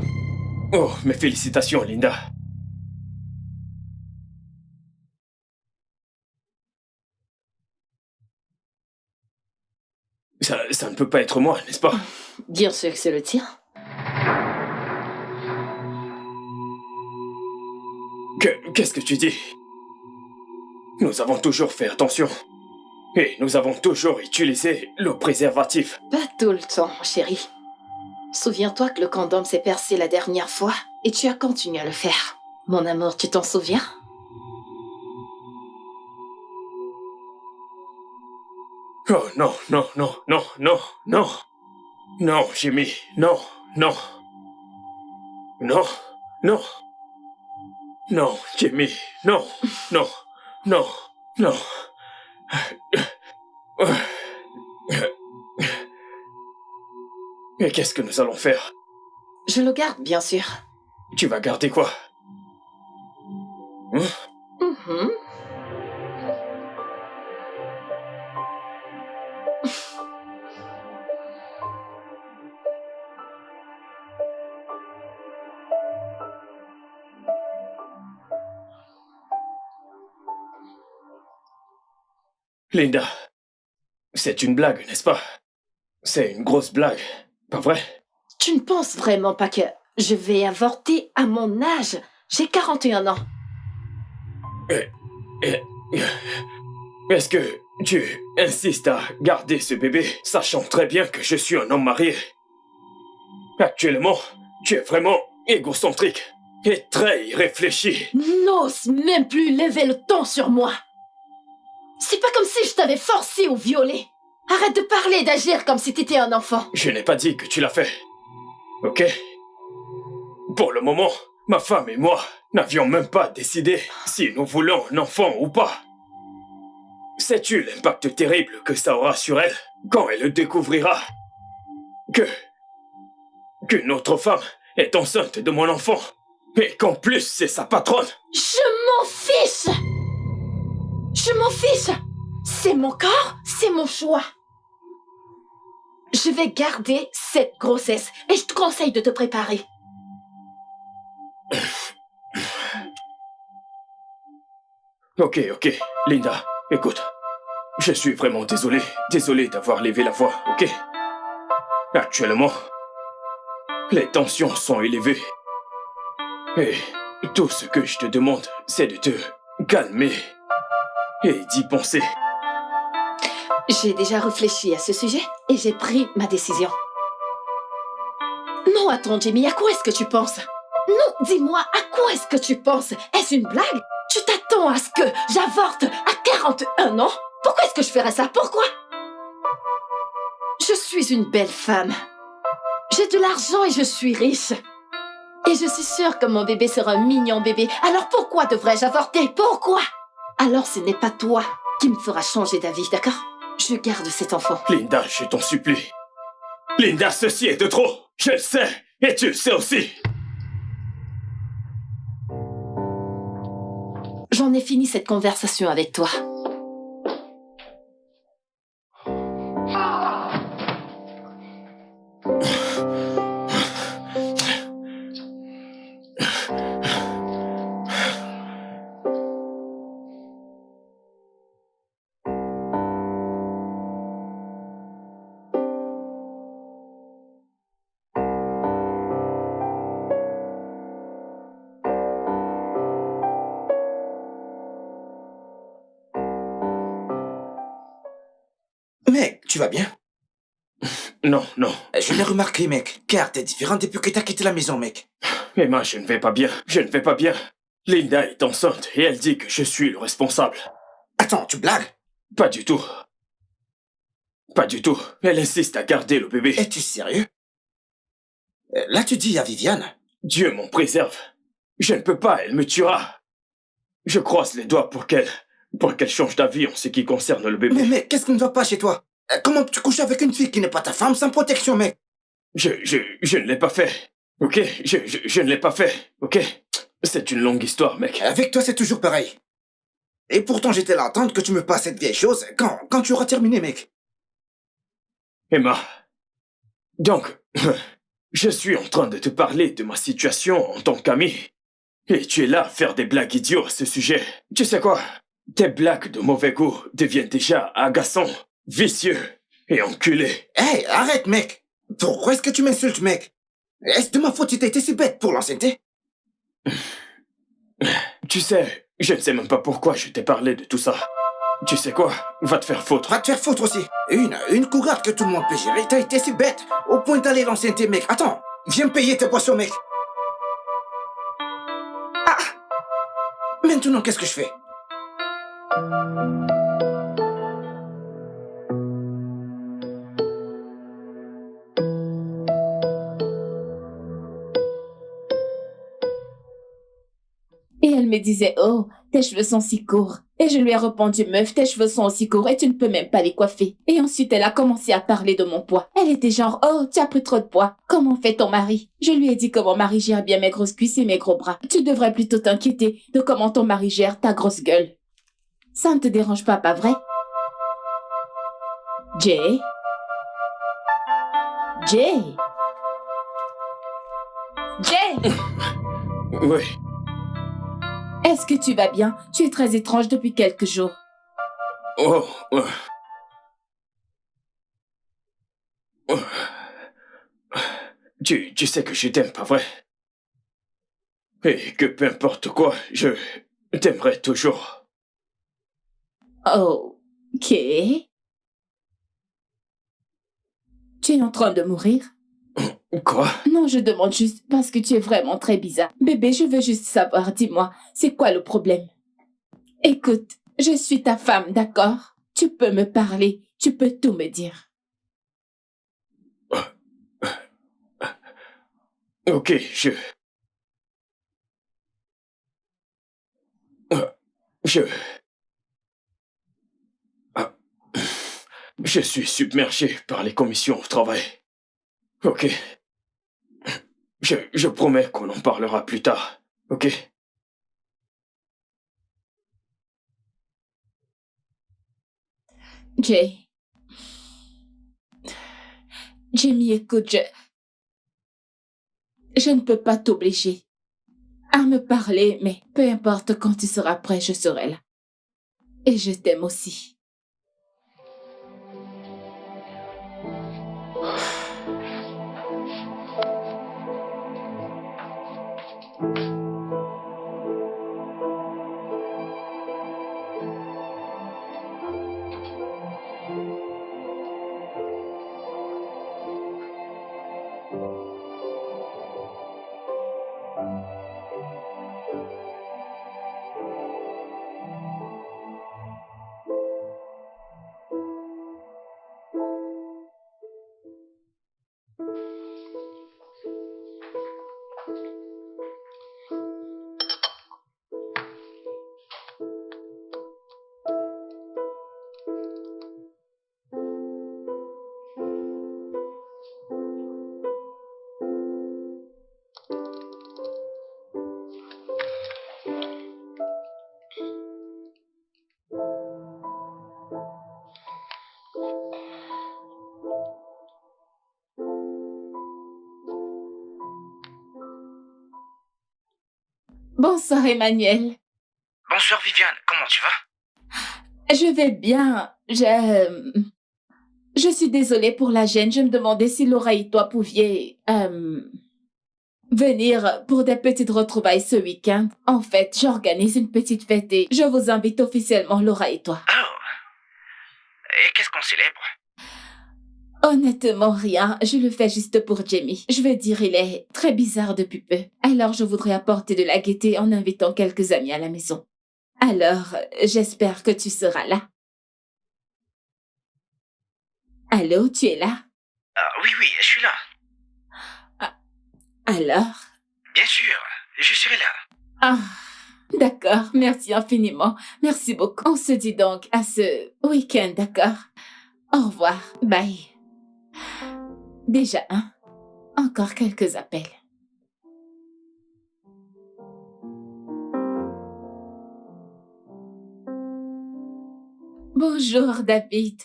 Oh, mes félicitations, Linda. Ça ne peut pas être moi, n'est-ce pas? Bien sûr que c'est le tien. Qu'est-ce que tu dis? Nous avons toujours fait attention. Et nous avons toujours utilisé le préservatif. Pas tout le temps, chérie. Souviens-toi que le condom s'est percé la dernière fois et tu as continué à le faire. Mon amour, tu t'en souviens? Oh non, non, non, non, non, non. Non, Jimmy, non, non. Non, non. Non, Jimmy, non, non, non, non. Mais qu'est-ce que nous allons faire? Je le garde, bien sûr. Tu vas garder quoi? Mhm. Linda, c'est une blague, n'est-ce pas? C'est une grosse blague, pas vrai? Tu ne penses vraiment pas que je vais avorter à mon âge? J'ai 41 ans. Est-ce que tu insistes à garder ce bébé, sachant très bien que je suis un homme marié? Actuellement, tu es vraiment égocentrique et très irréfléchi. N'ose même plus lever le ton sur moi. C'est pas comme si je t'avais forcé ou violé. Arrête de parler et d'agir comme si t'étais un enfant. Je n'ai pas dit que tu l'as fait, ok? Pour le moment, ma femme et moi n'avions même pas décidé si nous voulons un enfant ou pas. Sais-tu l'impact terrible que ça aura sur elle quand elle le découvrira? Qu'une autre femme est enceinte de mon enfant et qu'en plus c'est sa patronne. Je m'en fiche! Je m'en fiche! C'est mon corps, c'est mon choix. Je vais garder cette grossesse et je te conseille de te préparer. Ok, Linda, écoute. Je suis vraiment désolé d'avoir levé la voix, ok? Actuellement, les tensions sont élevées. Et tout ce que je te demande, c'est de te calmer et d'y penser. J'ai déjà réfléchi à ce sujet et j'ai pris ma décision. Non, attends, Jimmy, à quoi est-ce que tu penses? Non, dis-moi, à quoi est-ce que tu penses? Est-ce une blague? Tu t'attends à ce que j'avorte à 41 ans? Pourquoi est-ce que je ferais ça? Pourquoi? Je suis une belle femme. J'ai de l'argent et je suis riche. Et je suis sûre que mon bébé sera un mignon bébé. Alors pourquoi devrais-je avorter? Pourquoi? Alors ce n'est pas toi qui me fera changer d'avis, d'accord? Je garde cet enfant. Linda, je t'en supplie. Linda, ceci est de trop. Je le sais, et tu le sais aussi. J'en ai fini cette conversation avec toi. Mec, tu vas bien? Non. Je l'ai remarqué, mec, car t'es différent depuis que t'as quitté la maison, mec. Emma, je ne vais pas bien. Linda est enceinte et elle dit que je suis le responsable. Attends, tu blagues? Pas du tout. Elle insiste à garder le bébé. Es-tu sérieux? Là, tu dis à Viviane? Dieu m'en préserve. Je ne peux pas, elle me tuera. Je croise les doigts pour qu'elle change d'avis en ce qui concerne le bébé. Mais qu'est-ce qui ne va pas chez toi? Comment tu couches avec une fille qui n'est pas ta femme sans protection, mec? Je ne l'ai pas fait. Ok? Je ne l'ai pas fait. Ok? C'est une longue histoire, mec. Avec toi, c'est toujours pareil. Et pourtant, j'étais là à attendre que tu me passes cette vieille chose quand tu auras terminé, mec. Emma. Donc, je suis en train de te parler de ma situation en tant qu'ami. Et tu es là à faire des blagues idiotes à ce sujet. Tu sais quoi? Tes blagues de mauvais goût deviennent déjà agaçants, vicieux Et enculé. Hey, arrête, mec. Pourquoi est-ce que tu m'insultes, mec? Est-ce de ma faute si t'as été si bête pour l'ancienneté? Tu sais, je ne sais même pas pourquoi je t'ai parlé de tout ça. Tu sais quoi? Va te faire foutre. Va te faire foutre aussi. Une cougarde que tout le monde peut gérer. T'as été si bête au point d'aller l'ancienneté, mec. Attends, viens me payer tes boissons, mec. Ah! Maintenant, qu'est-ce que je fais? Et elle me disait, oh, tes cheveux sont si courts. Et je lui ai répondu, meuf, tes cheveux sont aussi courts et tu ne peux même pas les coiffer. Et ensuite, elle a commencé à parler de mon poids. Elle était genre, oh, tu as pris trop de poids. Comment fait ton mari? Je lui ai dit que mon mari gère bien mes grosses cuisses et mes gros bras. Tu devrais plutôt t'inquiéter de comment ton mari gère ta grosse gueule. Ça ne te dérange pas vrai? Jay? Jay? Jay? Oui. Est-ce que tu vas bien? Tu es très étrange depuis quelques jours. Oh. Tu sais que je t'aime, pas vrai? Et que peu importe quoi, je t'aimerai toujours. Ok. Tu es en train de mourir? Quoi? Non, je demande juste parce que tu es vraiment très bizarre. Bébé, je veux juste savoir, dis-moi, c'est quoi le problème? Écoute, je suis ta femme, d'accord? Tu peux me parler, tu peux tout me dire. Ok, je suis submergé par les commissions au travail. Ok. Je promets qu'on en parlera plus tard, ok? Jamie, écoute, je ne peux pas t'obliger à me parler, mais peu importe quand tu seras prêt, je serai là. Et je t'aime aussi. Bonsoir, Emmanuel. Bonsoir, Viviane. Comment tu vas? Je vais bien. Je suis désolée pour la gêne. Je me demandais si Laura et toi pouviez venir pour des petites retrouvailles ce week-end. En fait, j'organise une petite fête et je vous invite officiellement, Laura et toi. Oh. Et qu'est-ce qu'on célèbre? Honnêtement, rien. Je le fais juste pour Jamie. Je veux dire, il est très bizarre depuis peu. Alors, je voudrais apporter de la gaieté en invitant quelques amis à la maison. Alors, j'espère que tu seras là. Allô, tu es là? Oui, je suis là. Alors? Bien sûr, je serai là. Ah, d'accord. Merci infiniment. Merci beaucoup. On se dit donc à ce week-end, d'accord? Au revoir. Bye. Déjà, encore quelques appels. Bonjour, David.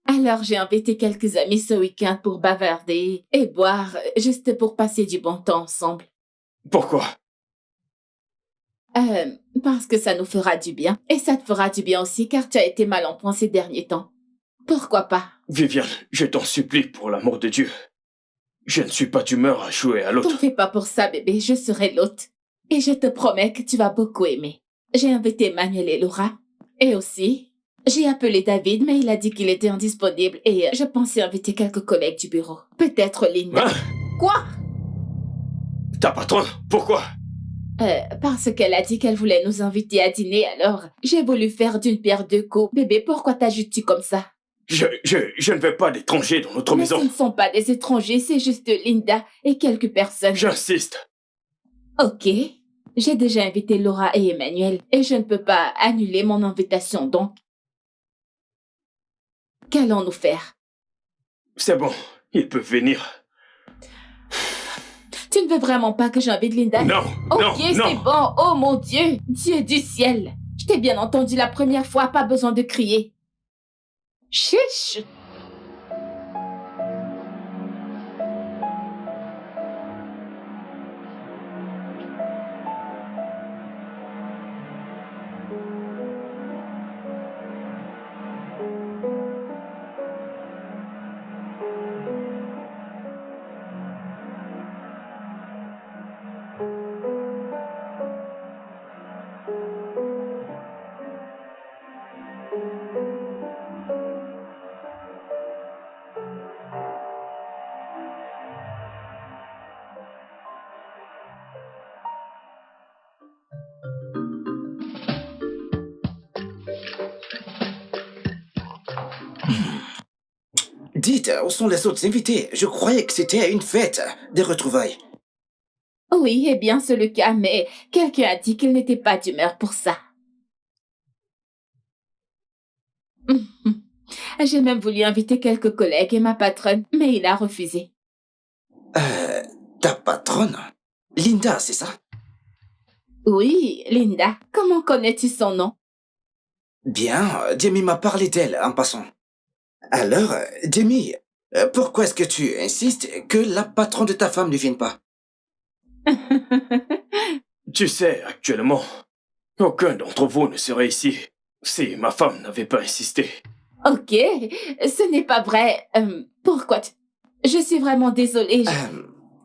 Alors, j'ai invité quelques amis ce week-end pour bavarder et boire, juste pour passer du bon temps ensemble. Pourquoi? Parce que ça nous fera du bien. Et ça te fera du bien aussi car tu as été mal en point ces derniers temps. Pourquoi pas? Viviane, je t'en supplie pour l'amour de Dieu. Je ne suis pas d'humeur à jouer à T'en l'autre. fais pas pour ça, bébé. Je serai l'hôte. Et je te promets que tu vas beaucoup aimer. J'ai invité Manuel et Laura. Et aussi, j'ai appelé David, mais il a dit qu'il était indisponible et je pensais inviter quelques collègues du bureau. Peut-être Linda. Hein? Quoi? Ta patronne? Pourquoi? Parce qu'elle a dit qu'elle voulait nous inviter à dîner, alors j'ai voulu faire d'une pierre deux coups. Bébé, pourquoi t'ajoutes-tu comme ça? Je ne veux pas d'étrangers dans notre Mais ce maison. ne sont pas des étrangers, c'est juste Linda et quelques personnes. J'insiste. Ok. J'ai déjà invité Laura et Emmanuel et je ne peux pas annuler mon invitation, donc. Qu'allons-nous faire? C'est bon, ils peuvent venir. Tu ne veux vraiment pas que j'invite Linda? Non, Ok, non, c'est non. bon. Oh mon Dieu, Dieu du ciel. Je t'ai bien entendu la première fois, pas besoin de crier. Chiche. Dites, où sont les autres invités? Je croyais que c'était une fête, des retrouvailles. Oui, eh bien, c'est le cas, mais quelqu'un a dit qu'il n'était pas d'humeur pour ça. J'ai même voulu inviter quelques collègues et ma patronne, mais il a refusé. Ta patronne? Linda, c'est ça? Oui, Linda, comment connais-tu son nom? Bien, Jamie m'a parlé d'elle en passant. Alors, Jamie, pourquoi est-ce que tu insistes que la patronne de ta femme ne vienne pas? Tu sais, actuellement, aucun d'entre vous ne serait ici si ma femme n'avait pas insisté. Ok, ce n'est pas vrai. Pourquoi Je suis vraiment désolée.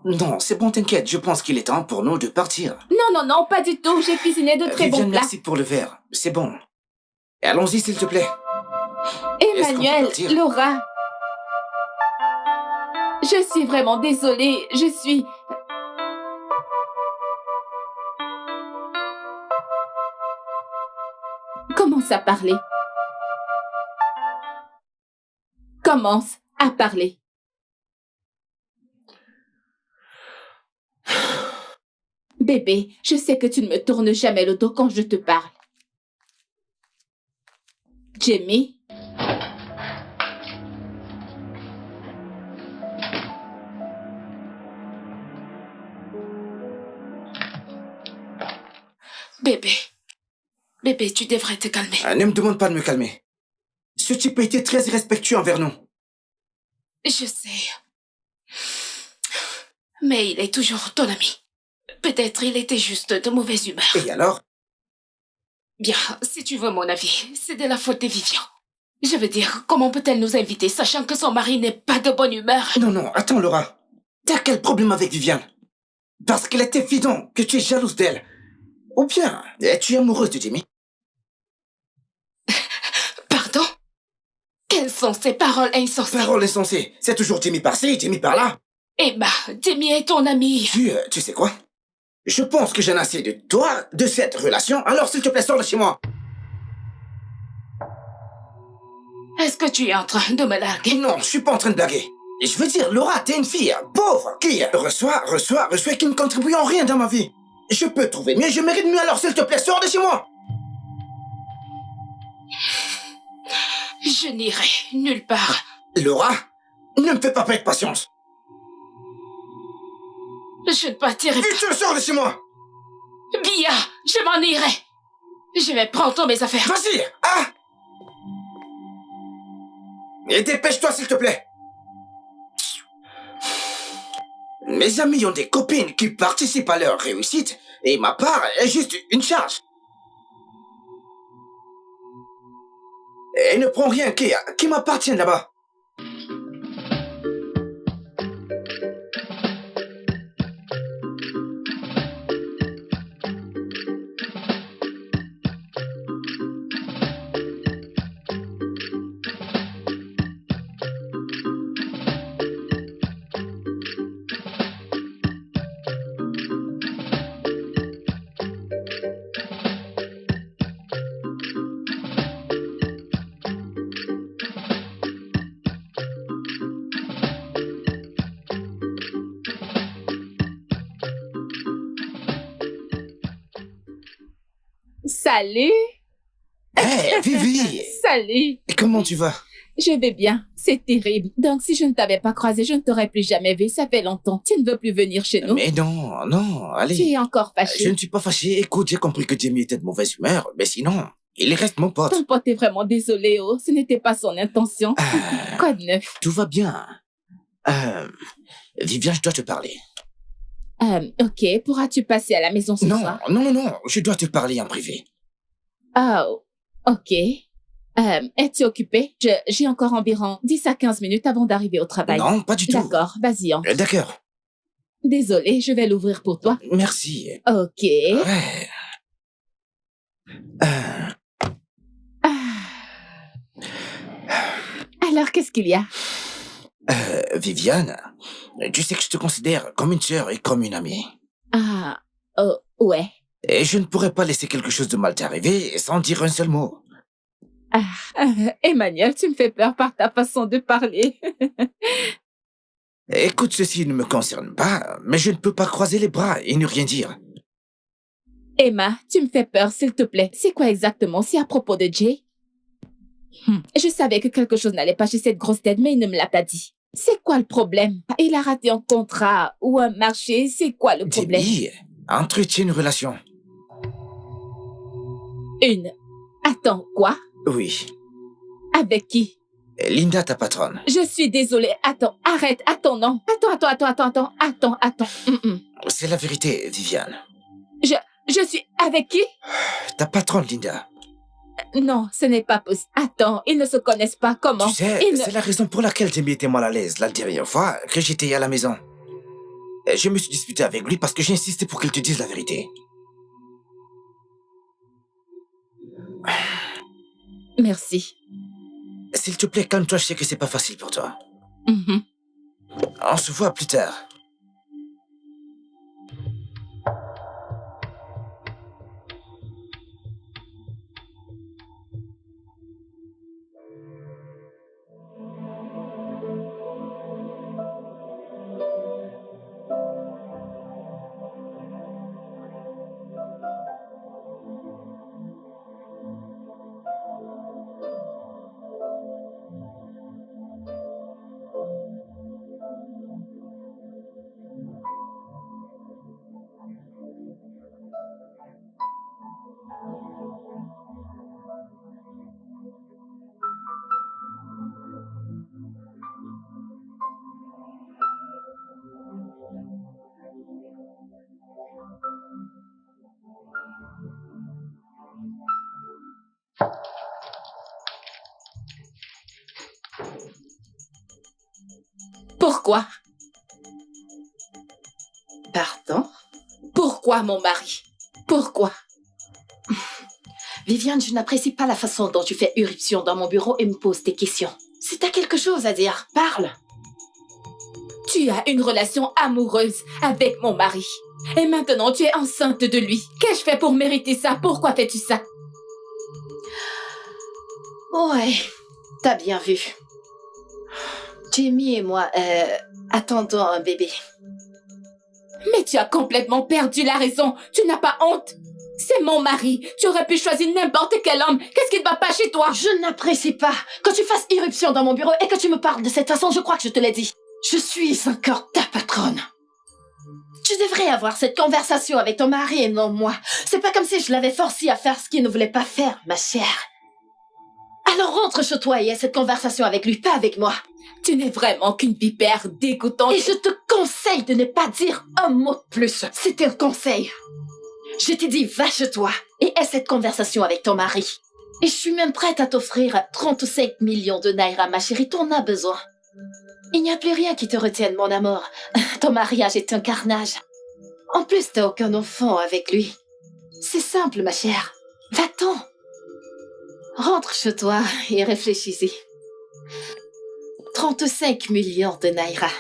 Non, c'est bon, t'inquiète, je pense qu'il est temps pour nous de partir. Non, pas du tout. J'ai cuisiné de très bons Viviane, plats. merci pour le verre, c'est bon. Allons-y, s'il te plaît. Est-ce qu'on peut Emmanuel, partir? Laura. Je suis vraiment désolée. Je suis... Commence à parler. Commence à parler. Bébé, je sais que tu ne me tournes jamais le dos quand je te parle. Jamie? Bébé, tu devrais te calmer. Ne me demande pas de me calmer. Ce type a été très irrespectueux envers nous. Je sais. Mais il est toujours ton ami. Peut-être il était juste de mauvaise humeur. Et alors? Bien, si tu veux mon avis, c'est de la faute de Vivian. Je veux dire, comment peut-elle nous inviter sachant que son mari n'est pas de bonne humeur? Non, attends, Laura. T'as quel problème avec Viviane? Parce qu'il est évident que tu es jalouse d'elle. Ou bien, es-tu amoureuse de Jamie? Pardon? Quelles sont ces paroles insensées? Parole insensée. C'est toujours Jamie par-ci, Jamie par-là. Emma, Jamie est ton ami. Tu sais quoi? Je pense que j'en ai assez de toi, de cette relation, alors s'il te plaît, sors de chez moi. Est-ce que tu es en train de me larguer? Non, je suis pas en train de blaguer. Je veux dire, Laura, t'es une fille pauvre qui reçoit et qui ne contribue en rien dans ma vie. Je peux trouver mieux, je mérite mieux, alors s'il te plaît, sors de chez moi. Je n'irai nulle part. Laura, ne me fais pas perdre patience. Je ne partirai pas. Vite, tu sors de chez moi. Bia, je m'en irai. Je vais prendre tous mes affaires. Vas-y, Et dépêche-toi, s'il te plaît. Mes amis ont des copines qui participent à leur réussite, et ma part est juste une charge. Et ne prends rien qui m'appartient là-bas. Salut! Hé, Vivi! Salut! Comment tu vas? Je vais bien. C'est terrible. Donc, si je ne t'avais pas croisé, je ne t'aurais plus jamais vu. Ça fait longtemps. Tu ne veux plus venir chez nous? Mais non, non, Tu allez. es encore Je fâché. ne suis pas fâché. Écoute, j'ai compris que Jamie était de mauvaise humeur, mais sinon, il reste mon pote. Ton pote est vraiment désolé, oh. Ce n'était pas son intention. Quoi de neuf? Tout va bien. Viviane, je dois te parler. Ok. Pourras-tu passer à la maison ce Non, soir? non, non, non, je dois te parler en privé. Oh, ok. Es-tu occupé? J'ai encore environ 10 à 15 minutes avant d'arriver au travail. Non, pas du tout. D'accord, vas-y, entre. D'accord, Désolée, je vais l'ouvrir pour toi. merci. Ok. Ouais. Alors, qu'est-ce qu'il y a? Viviane, tu sais que je te considère comme une sœur et comme une amie. Ah, oh, ouais. Et je ne pourrais pas laisser quelque chose de mal t'arriver sans dire un seul mot. Emmanuel, tu me fais peur par ta façon de parler. Écoute, ceci ne me concerne pas, mais je ne peux pas croiser les bras et ne rien dire. Emma, tu me fais peur, s'il te plaît. C'est quoi exactement? C'est à propos de Jay? Je savais que quelque chose n'allait pas chez cette grosse tête, mais il ne me l'a pas dit. C'est quoi le problème? Il a raté un contrat ou un marché, c'est quoi le problème? Jamie, entretient une relation. Une. Attends, quoi? Oui. Avec qui? Linda, ta patronne. Je suis désolée. Attends, arrête. Attends, non. Attends. C'est la vérité, Viviane. Je suis avec qui? Ta patronne, Linda. Non, ce n'est pas possible. Attends, ils ne se connaissent pas. Comment? Tu sais, Ils ne- c'est la raison pour laquelle Jamie était mal à l'aise la dernière fois que j'étais à la maison. Je me suis disputé avec lui parce que j'ai insisté pour qu'il te dise la vérité. Merci. S'il te plaît, calme-toi, je sais que c'est pas facile pour toi. Mhm. On se voit plus tard. Pourquoi? Pardon? Pourquoi, mon mari? Pourquoi? Viviane, je n'apprécie pas la façon dont tu fais irruption dans mon bureau et me poses des questions. Si t'as quelque chose à dire, parle. Tu as une relation amoureuse avec mon mari. Et maintenant, tu es enceinte de lui. Qu'ai-je fait pour mériter ça? Pourquoi fais-tu ça? Ouais, t'as bien vu. Jamie et moi, attendons un bébé. Mais tu as complètement perdu la raison. Tu n'as pas honte? C'est mon mari. Tu aurais pu choisir n'importe quel homme. Qu'est-ce qui ne va pas chez toi? Je n'apprécie pas que tu fasses irruption dans mon bureau et que tu me parles de cette façon. Je crois que je te l'ai dit. Je suis encore ta patronne. Tu devrais avoir cette conversation avec ton mari et non moi. C'est pas comme si je l'avais forcé à faire ce qu'il ne voulait pas faire, ma chère. Alors rentre chez toi et aie cette conversation avec lui, pas avec moi. Tu n'es vraiment qu'une vipère dégoûtante. Et je te conseille de ne pas dire un mot de plus. C'est un conseil. Je t'ai dit, va chez toi et aie cette conversation avec ton mari. Et je suis même prête à t'offrir 35 millions de naira, ma chérie, t'en as besoin. Il n'y a plus rien qui te retienne, mon amour. Ton mariage est un carnage. En plus, t'as aucun enfant avec lui. C'est simple, ma chère. Va-t'en. Rentre chez toi et réfléchis-y. 35 millions de naira.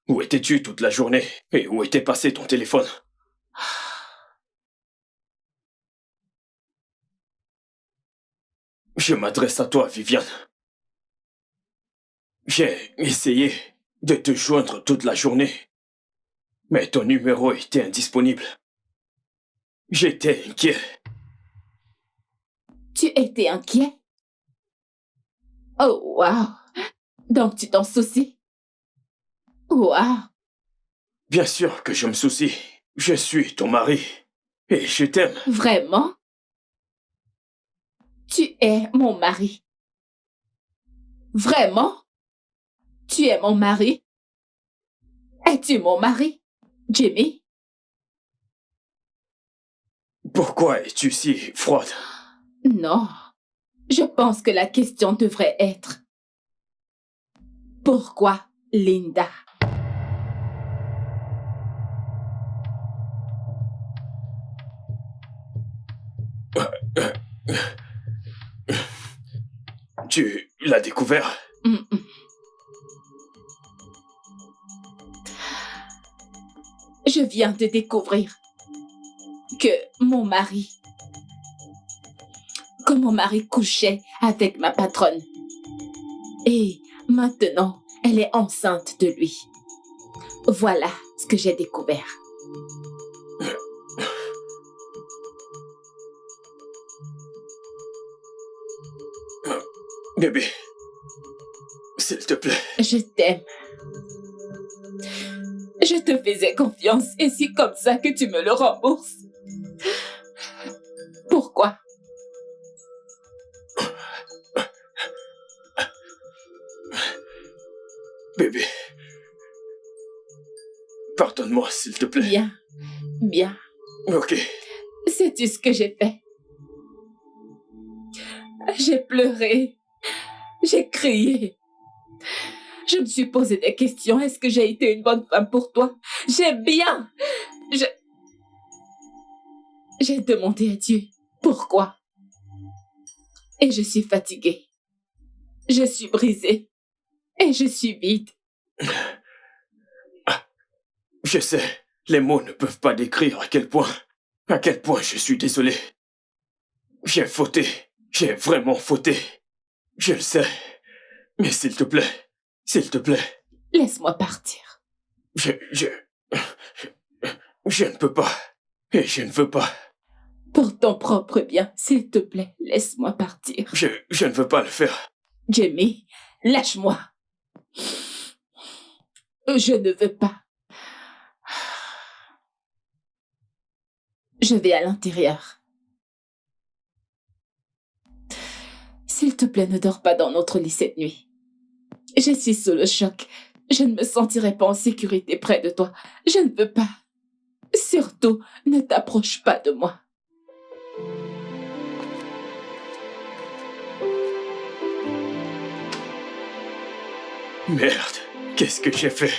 Où étais-tu toute la journée? Et où était passé ton téléphone? Je m'adresse à toi, Viviane. J'ai essayé de te joindre toute la journée, mais ton numéro était indisponible. J'étais inquiet. Tu étais inquiet? Oh, wow. Donc tu t'en soucies? Wow. Bien sûr que je me soucie. Je suis ton mari. Et je t'aime. Vraiment? Tu es mon mari. Vraiment? Tu es mon mari? Es-tu mon mari, Jimmy? Pourquoi es-tu si froide? Non. Je pense que la question devrait être: pourquoi Linda? Tu l'as découvert? Mm, mm. Je viens de découvrir que mon mari couchait avec ma patronne. Et maintenant, elle est enceinte de lui. Voilà ce que j'ai découvert. Bébé, s'il te plaît. Je t'aime. Je te faisais confiance et c'est comme ça que tu me le rembourses. Pourquoi? Bébé, pardonne-moi, s'il te plaît. Bien, bien. Ok. Sais-tu ce que j'ai fait? J'ai pleuré. J'ai crié. Je me suis posé des questions. Est-ce que j'ai été une bonne femme pour toi? J'ai bien. J'ai demandé à Dieu pourquoi. Et je suis fatiguée. Je suis brisée. Et je suis vide. Je sais, les mots ne peuvent pas décrire à quel point je suis désolé. J'ai fauté. J'ai vraiment fauté. Je le sais. Mais s'il te plaît, Laisse-moi partir. je ne peux pas. Et je ne veux pas. Pour ton propre bien, s'il te plaît, laisse-moi partir. Je ne veux pas le faire. Jamie, lâche-moi. Je ne veux pas. Je vais à l'intérieur. S'il te plaît, ne dors pas dans notre lit cette nuit. Je suis sous le choc. Je ne me sentirai pas en sécurité près de toi. Je ne veux pas. Surtout, ne t'approche pas de moi. Merde, qu'est-ce que j'ai fait?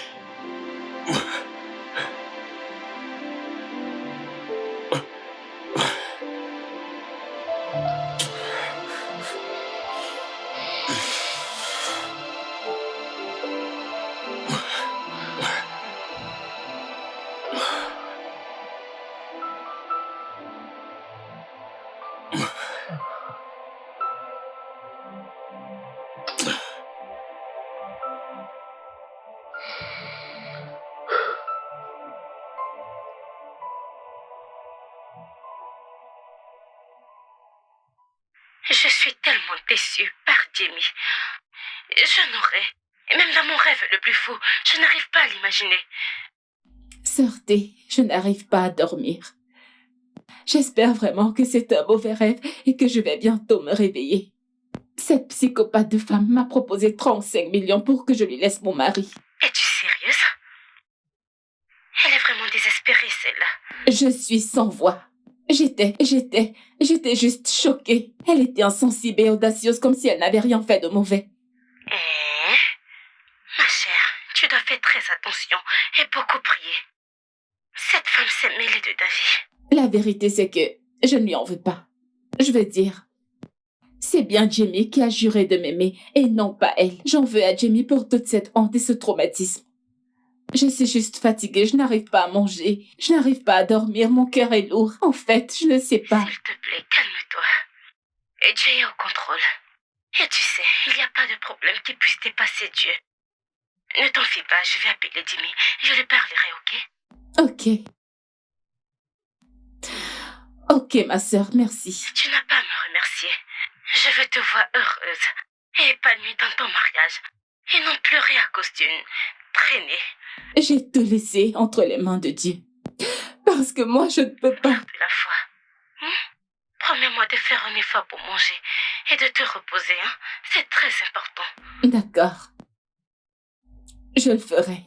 vraiment déçue par Jamie. Je n'aurais... Et même dans mon rêve le plus fou, je n'arrive pas à l'imaginer. Sœur T, je n'arrive pas à dormir. J'espère vraiment que c'est un mauvais rêve et que je vais bientôt me réveiller. Cette psychopathe de femme m'a proposé 35 millions pour que je lui laisse mon mari. Es-tu sérieuse? Elle est vraiment désespérée, celle-là. Je suis sans voix. J'étais juste choquée. Elle était insensible et audacieuse comme si elle n'avait rien fait de mauvais. Ma chère, tu dois faire très attention et beaucoup prier. Cette femme s'est mêlée de ta vie. La vérité, c'est que je ne lui en veux pas. Je veux dire, c'est bien Jamie qui a juré de m'aimer et non pas elle. J'en veux à Jamie pour toute cette honte et ce traumatisme. Je suis juste fatiguée, je n'arrive pas à manger, je n'arrive pas à dormir, mon cœur est lourd. En fait, je ne sais pas. S'il te plaît, calme-toi. Et Dieu est au contrôle. Et tu sais, il n'y a pas de problème qui puisse dépasser Dieu. Ne t'en fie pas, je vais appeler Jimmy. Je lui parlerai, ok? Ok, ma sœur, merci. Tu n'as pas à me remercier. Je veux te voir heureuse et épanouie dans ton mariage. Et non pleurer à cause d'une traînée. J'ai tout laissé entre les mains de Dieu. Parce que moi, je ne peux pas. De la foi. Promets-moi de faire un effort pour manger et de te reposer, hein? C'est très important. D'accord. Je le ferai.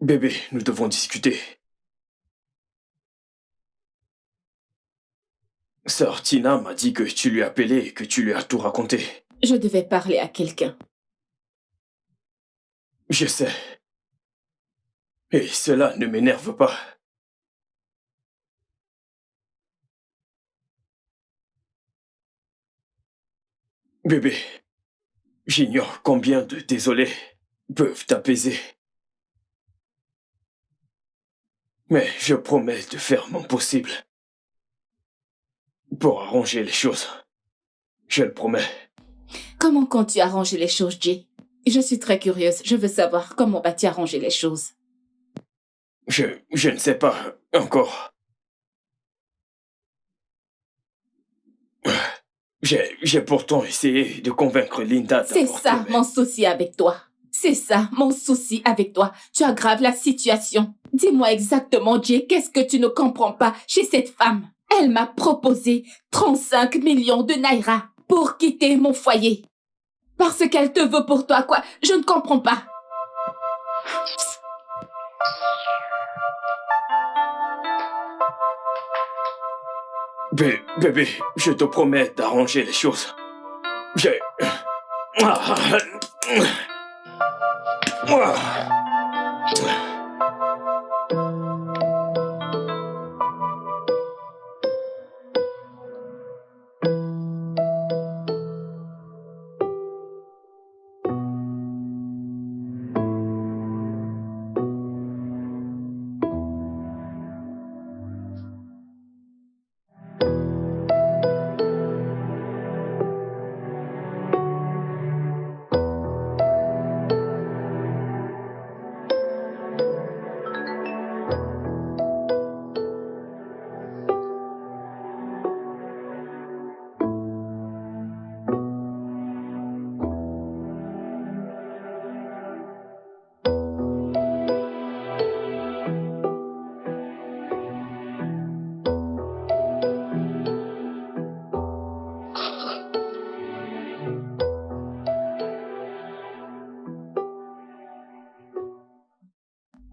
Bébé, nous devons discuter. Sœur Tina m'a dit que tu lui as appelé et que tu lui as tout raconté. Je devais parler à quelqu'un. Je sais. Et cela ne m'énerve pas. Bébé, j'ignore combien de désolés peuvent t'apaiser. Mais je promets de faire mon possible pour arranger les choses. Je le promets. Comment comptes-tu arranger les choses, Jay? Je suis très curieuse. Je veux savoir comment vas-tu arranger les choses. Je ne sais pas encore. J'ai pourtant essayé de convaincre Linda C'est d'abord ça, que- mon souci avec toi. C'est ça, mon souci avec toi. Tu aggraves la situation. Dis-moi exactement, Jay, qu'est-ce que tu ne comprends pas chez cette femme? Elle m'a proposé 35 millions de naira pour quitter mon foyer. Parce qu'elle te veut pour toi, quoi. Je ne comprends pas. Bébé, je te promets d'arranger les choses. J'ai...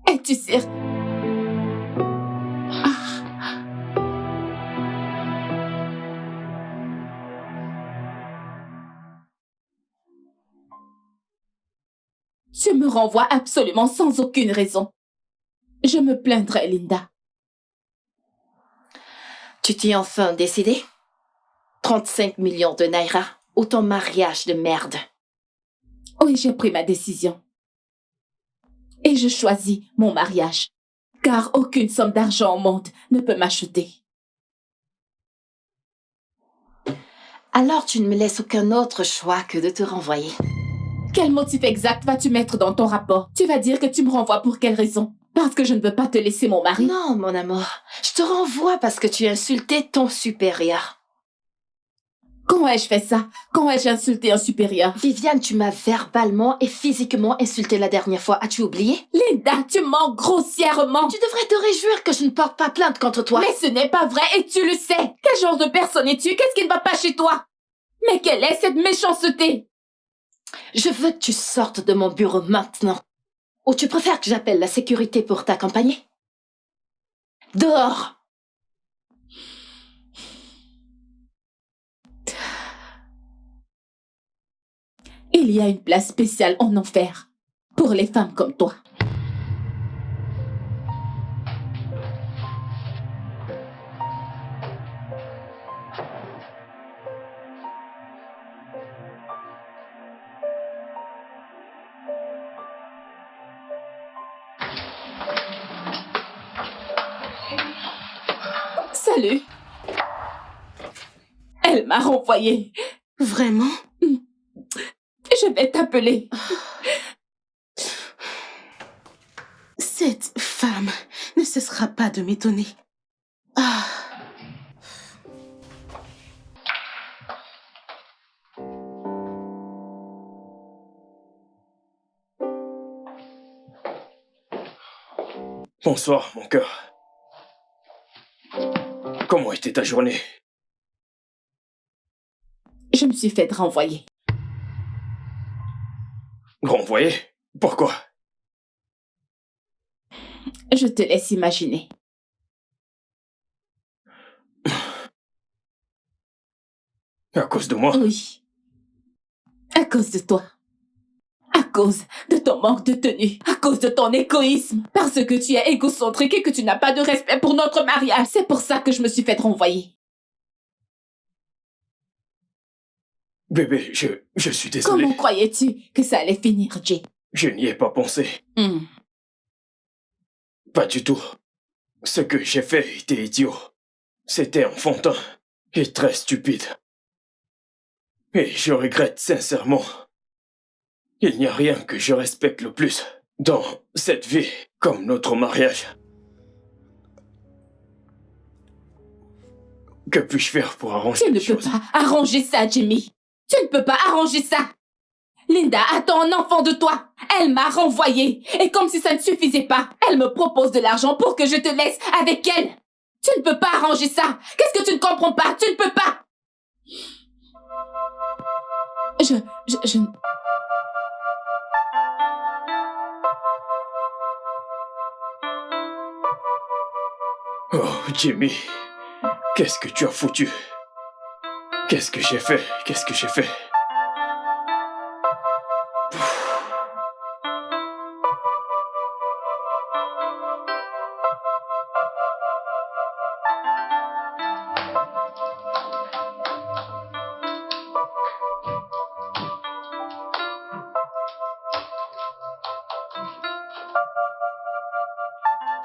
Es-tu sérieux? Tu me renvoies absolument sans aucune raison. Je me plaindrai, Linda. Tu t'es enfin décidé? 35 millions de naira ou ton mariage de merde. Oui, j'ai pris ma décision. Et je choisis mon mariage. Car aucune somme d'argent au monde ne peut m'acheter. Alors tu ne me laisses aucun autre choix que de te renvoyer. Quel motif exact vas-tu mettre dans ton rapport? Tu vas dire que tu me renvoies pour quelle raison? Parce que je ne veux pas te laisser mon mari? Non, mon amour. Je te renvoie parce que tu as insulté ton supérieur. Quand ai-je fait ça? Quand ai-je insulté un supérieur? Viviane, tu m'as verbalement et physiquement insulté la dernière fois. As-tu oublié? Linda, tu mens grossièrement! Tu devrais te réjouir que je ne porte pas plainte contre toi. Mais ce n'est pas vrai et tu le sais! Quel genre de personne es-tu? Qu'est-ce qui ne va pas chez toi? Mais quelle est cette méchanceté? Je veux que tu sortes de mon bureau maintenant. Ou tu préfères que j'appelle la sécurité pour t'accompagner? Dehors! Il y a une place spéciale en enfer pour les femmes comme toi. Salut. Elle m'a renvoyée. Vraiment? Je vais t'appeler. Cette femme ne cessera pas de m'étonner. Ah. Bonsoir, mon cœur. Comment était ta journée? Je me suis fait renvoyer. Renvoyé? Pourquoi? Je te laisse imaginer. À cause de moi? Oui. À cause de toi. À cause de ton manque de tenue. À cause de ton égoïsme. Parce que tu es égocentrique et que tu n'as pas de respect pour notre mariage. C'est pour ça que je me suis fait renvoyer. Bébé, je suis désolé. Comment croyais-tu que ça allait finir, Jay? Je n'y ai pas pensé. Pas du tout. Ce que j'ai fait était idiot. C'était enfantin et très stupide. Et je regrette sincèrement. Il n'y a rien que je respecte le plus dans cette vie comme notre mariage. Que puis-je faire pour arranger Tu ne les peux choses? pas arranger ça, Jimmy. Tu ne peux pas arranger ça. Linda attend un enfant de toi. Elle m'a renvoyée. Et comme si ça ne suffisait pas, elle me propose de l'argent pour que je te laisse avec elle. Tu ne peux pas arranger ça. Qu'est-ce que tu ne comprends pas? Tu ne peux pas. Je... Oh, Jimmy, qu'est-ce que tu as foutu? Qu'est-ce que j'ai fait? Qu'est-ce que j'ai fait?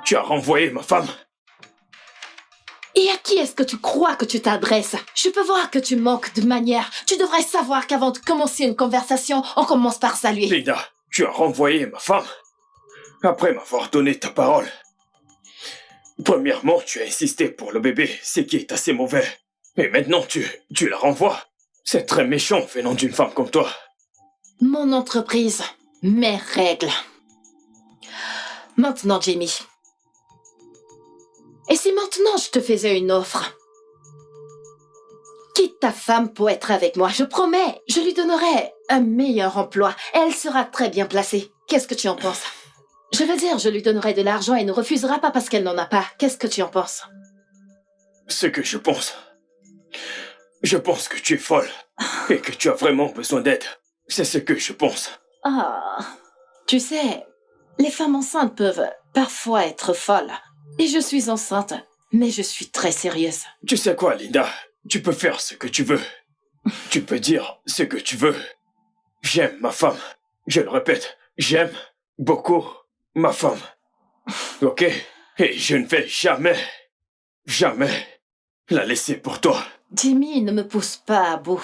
Tu as renvoyé ma femme? Et à qui est-ce que tu crois que tu t'adresses? Je peux voir que tu manques de manière. Tu devrais savoir qu'avant de commencer une conversation, on commence par saluer. Linda, tu as renvoyé ma femme? Après m'avoir donné ta parole. Premièrement, tu as insisté pour le bébé, ce qui est assez mauvais. Et maintenant, tu la renvoies. C'est très méchant venant d'une femme comme toi. Mon entreprise, mes règles. Maintenant, Jamie. Et si maintenant je te faisais une offre? Quitte ta femme pour être avec moi, je promets, je lui donnerai un meilleur emploi. Elle sera très bien placée. Qu'est-ce que tu en penses? Je veux dire, je lui donnerai de l'argent et ne refusera pas parce qu'elle n'en a pas. Qu'est-ce que tu en penses? Ce que je pense que tu es folle et que tu as vraiment besoin d'aide. C'est ce que je pense. Ah, tu sais, les femmes enceintes peuvent parfois être folles. Et je suis enceinte, mais je suis très sérieuse. Tu sais quoi, Linda? tu peux faire ce que tu veux. Tu peux dire ce que tu veux. J'aime ma femme. Je le répète, j'aime beaucoup ma femme. Ok? Et je ne vais jamais la laisser pour toi. Jimmy, ne me pousse pas à bout.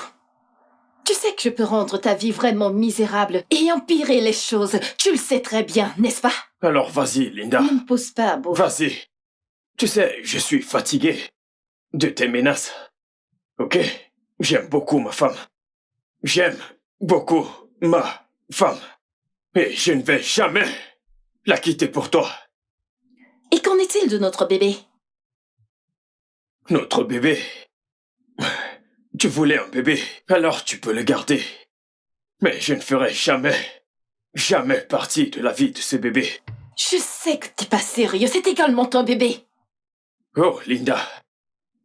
Tu sais que je peux rendre ta vie vraiment misérable et empirer les choses. Tu le sais très bien, n'est-ce pas? Alors vas-y, Linda. Ne me pousse pas à bout. Vas-y. Tu sais, je suis fatigué de tes menaces. Ok? J'aime beaucoup ma femme. J'aime beaucoup ma femme. Et je ne vais jamais la quitter pour toi. Et qu'en est-il de notre bébé? Notre bébé. Tu voulais un bébé, alors tu peux le garder. Mais je ne ferai jamais partie de la vie de ce bébé. Je sais que t'es pas sérieux, c'est également ton bébé. Oh, Linda,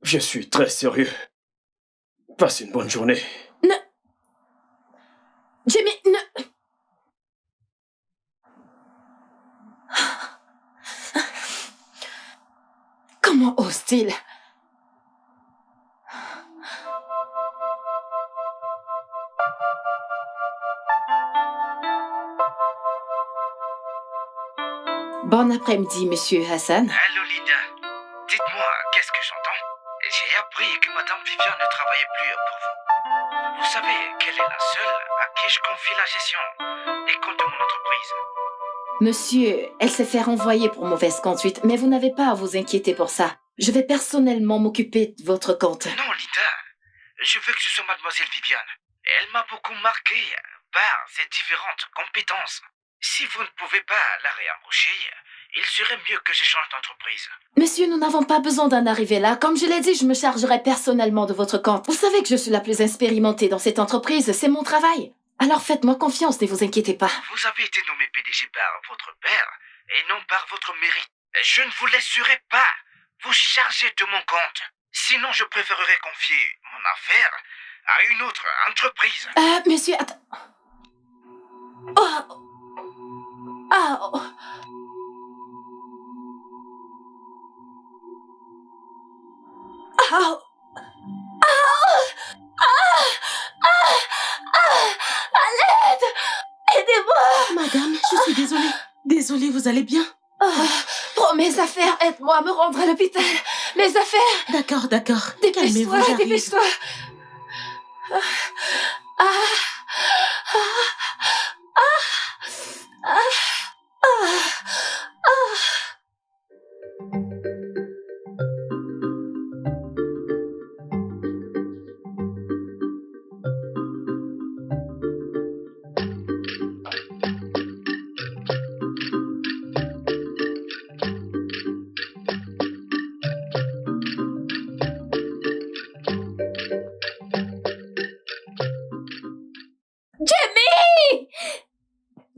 je suis très sérieux. Passe une bonne journée. Ne... Jimmy, ne... Comment ose-t-il? Bon après-midi, monsieur Hassan. Allô, Linda. Dites-moi, qu'est-ce que j'entends? J'ai appris que Madame Vivian ne travaillait plus pour vous. Vous savez qu'elle est la seule à qui je confie la gestion des comptes de mon entreprise. Monsieur, elle s'est fait renvoyer pour mauvaise conduite, mais vous n'avez pas à vous inquiéter pour ça. Je vais personnellement m'occuper de votre compte. Non, Linda. Je veux que ce soit Mademoiselle Vivian. Elle m'a beaucoup marqué par ses différentes compétences. Si vous ne pouvez pas la réembaucher, il serait mieux que je change d'entreprise. Monsieur, nous n'avons pas besoin d'en arriver là. Comme je l'ai dit, je me chargerai personnellement de votre compte. Vous savez que je suis la plus expérimentée dans cette entreprise, c'est mon travail. Alors faites-moi confiance, ne vous inquiétez pas. Vous avez été nommé PDG par votre père et non par votre mérite. Je ne vous laisserai pas vous charger de mon compte. Sinon, je préférerais confier mon affaire à une autre entreprise. Monsieur, attends. Oh. Ah. Oh. Ah. À l'aide! Aidez-moi! Madame, je suis désolée. Désolée, vous allez bien? Prends mes affaires, aide-moi à me rendre à l'hôpital. Mes affaires! D'accord. Dépêche-toi, Calmez-vous, j'arrive. dépêche-toi.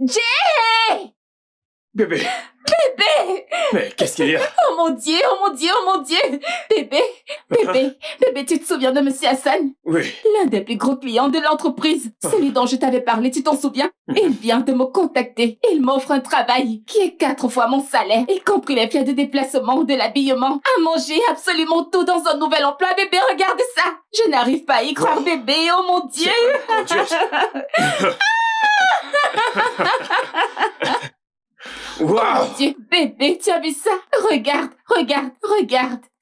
Jay! Bébé, Bébé! mais qu'est-ce qu'il y a? Oh mon Dieu, oh mon Dieu, oh mon Dieu! Bébé, tu te souviens de Monsieur Hassan? Oui. L'un des plus gros clients de l'entreprise. Celui dont je t'avais parlé, tu t'en souviens? Il vient de me contacter. Il m'offre un travail qui est 4 fois mon salaire, y compris les frais de déplacement, de l'habillement, à manger, absolument tout dans un nouvel emploi. Bébé, regarde ça! Je n'arrive pas à y croire, bébé, oh mon Dieu! Oh Waouh! mon Dieu, bébé, tu as vu ça? Regarde.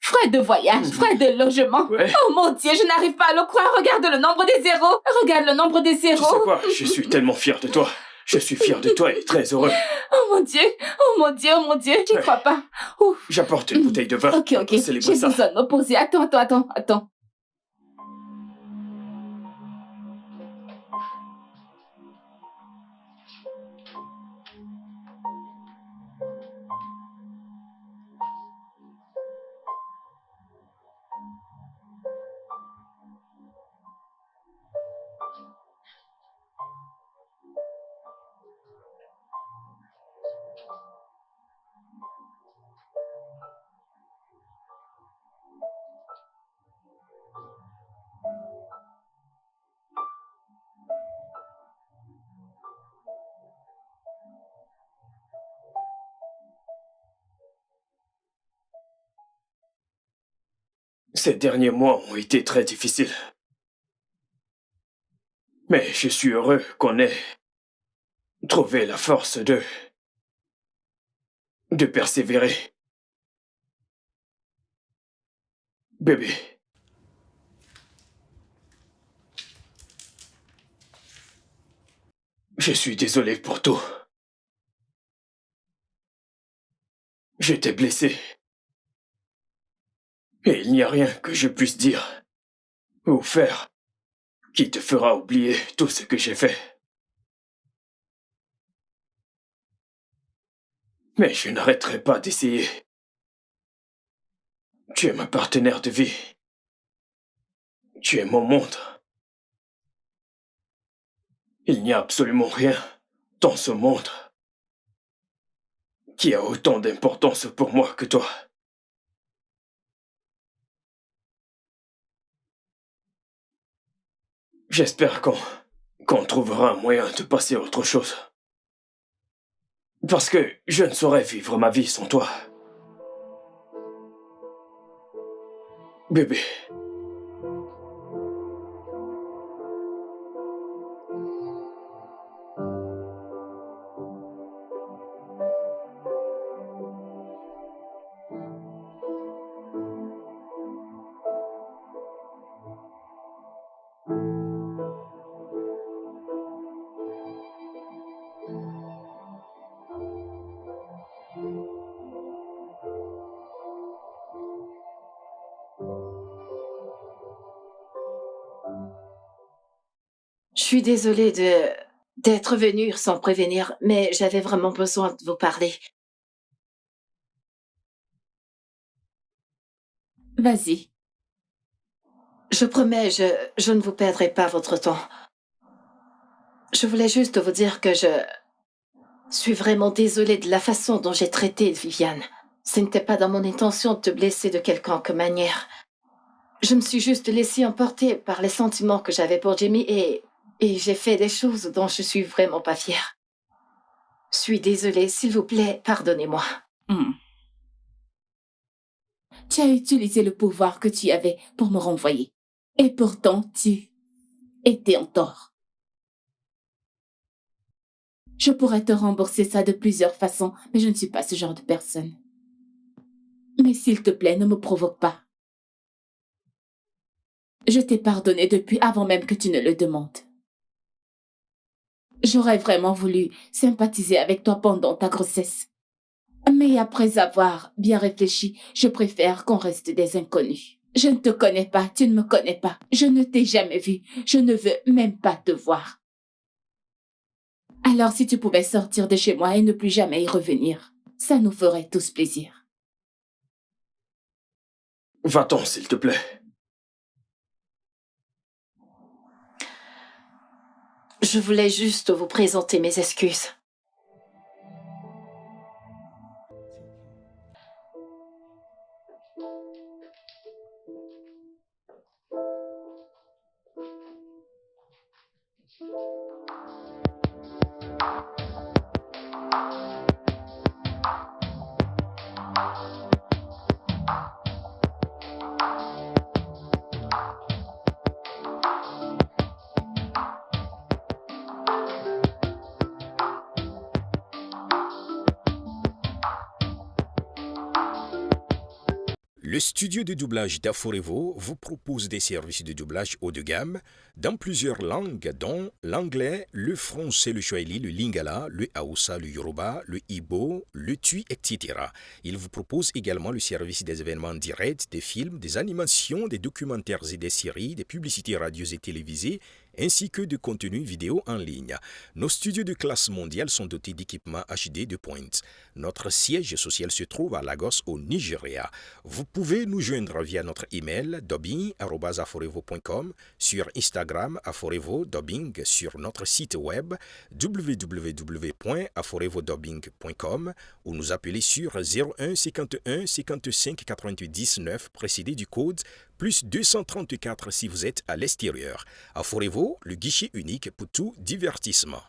Frais de voyage, frais de logement. Ouais. Oh mon Dieu, je n'arrive pas à le croire. Regarde le nombre des zéros. Regarde le nombre des Tu sais zéros. quoi? Je suis tellement fier de toi. Je suis fier de toi et très heureux. Oh mon Dieu, j'y crois pas. Ouf. J'apporte une bouteille de vin. Ok, pour célébrer j'ai ça. besoin de me poser. Attends. Ces derniers mois ont été très difficiles. Mais je suis heureux qu'on ait trouvé la force de persévérer. Bébé. Je suis désolé pour tout. Je t'ai blessé. Et il n'y a rien que je puisse dire ou faire qui te fera oublier tout ce que j'ai fait. Mais je n'arrêterai pas d'essayer. Tu es ma partenaire de vie. Tu es mon monde. Il n'y a absolument rien dans ce monde qui a autant d'importance pour moi que toi. J'espère qu'on trouvera un moyen de passer à autre chose. Parce que je ne saurais vivre ma vie sans toi. Bébé. Je suis désolée d'être venue sans prévenir, mais j'avais vraiment besoin de vous parler. Vas-y. Je promets, je ne vous perdrai pas votre temps. Je voulais juste vous dire que je suis vraiment désolée de la façon dont j'ai traité Viviane. Ce n'était pas dans mon intention de te blesser de quelconque manière. Je me suis juste laissée emporter par les sentiments que j'avais pour Jamie et j'ai fait des choses dont je suis vraiment pas fière. Je suis désolée, s'il vous plaît, pardonnez-moi. Tu as utilisé le pouvoir que tu avais pour me renvoyer. Et pourtant, tu étais en tort. Je pourrais te rembourser ça de plusieurs façons, mais je ne suis pas ce genre de personne. Mais s'il te plaît, ne me provoque pas. Je t'ai pardonné depuis avant même que tu ne le demandes. J'aurais vraiment voulu sympathiser avec toi pendant ta grossesse. Mais après avoir bien réfléchi, je préfère qu'on reste des inconnus. Je ne te connais pas, tu ne me connais pas. Je ne t'ai jamais vu, je ne veux même pas te voir. Alors si tu pouvais sortir de chez moi et ne plus jamais y revenir, ça nous ferait tous plaisir. Va-t'en, s'il te plaît. Je voulais juste vous présenter mes excuses. Le studio de doublage d'Aforevo vous propose des services de doublage haut de gamme dans plusieurs langues, dont l'anglais, le français, le swahili, le lingala, le hausa, le yoruba, le igbo, le tui, etc. Il vous propose également le service des événements directs, des films, des animations, des documentaires et des séries, des publicités radio et télévisées, ainsi que de contenus vidéo en ligne. Nos studios de classe mondiale sont dotés d'équipements HD de pointe. Notre siège social se trouve à Lagos, au Nigeria. Vous pouvez nous joindre via notre email dubbing@aforevo.com, sur Instagram Aforevo Dubbing, sur notre site web www.aforevodubbing.com ou nous appeler sur 01 51 55 88 19 précédé du code plus 234 si vous êtes à l'extérieur. Aforevo, le guichet unique pour tout divertissement.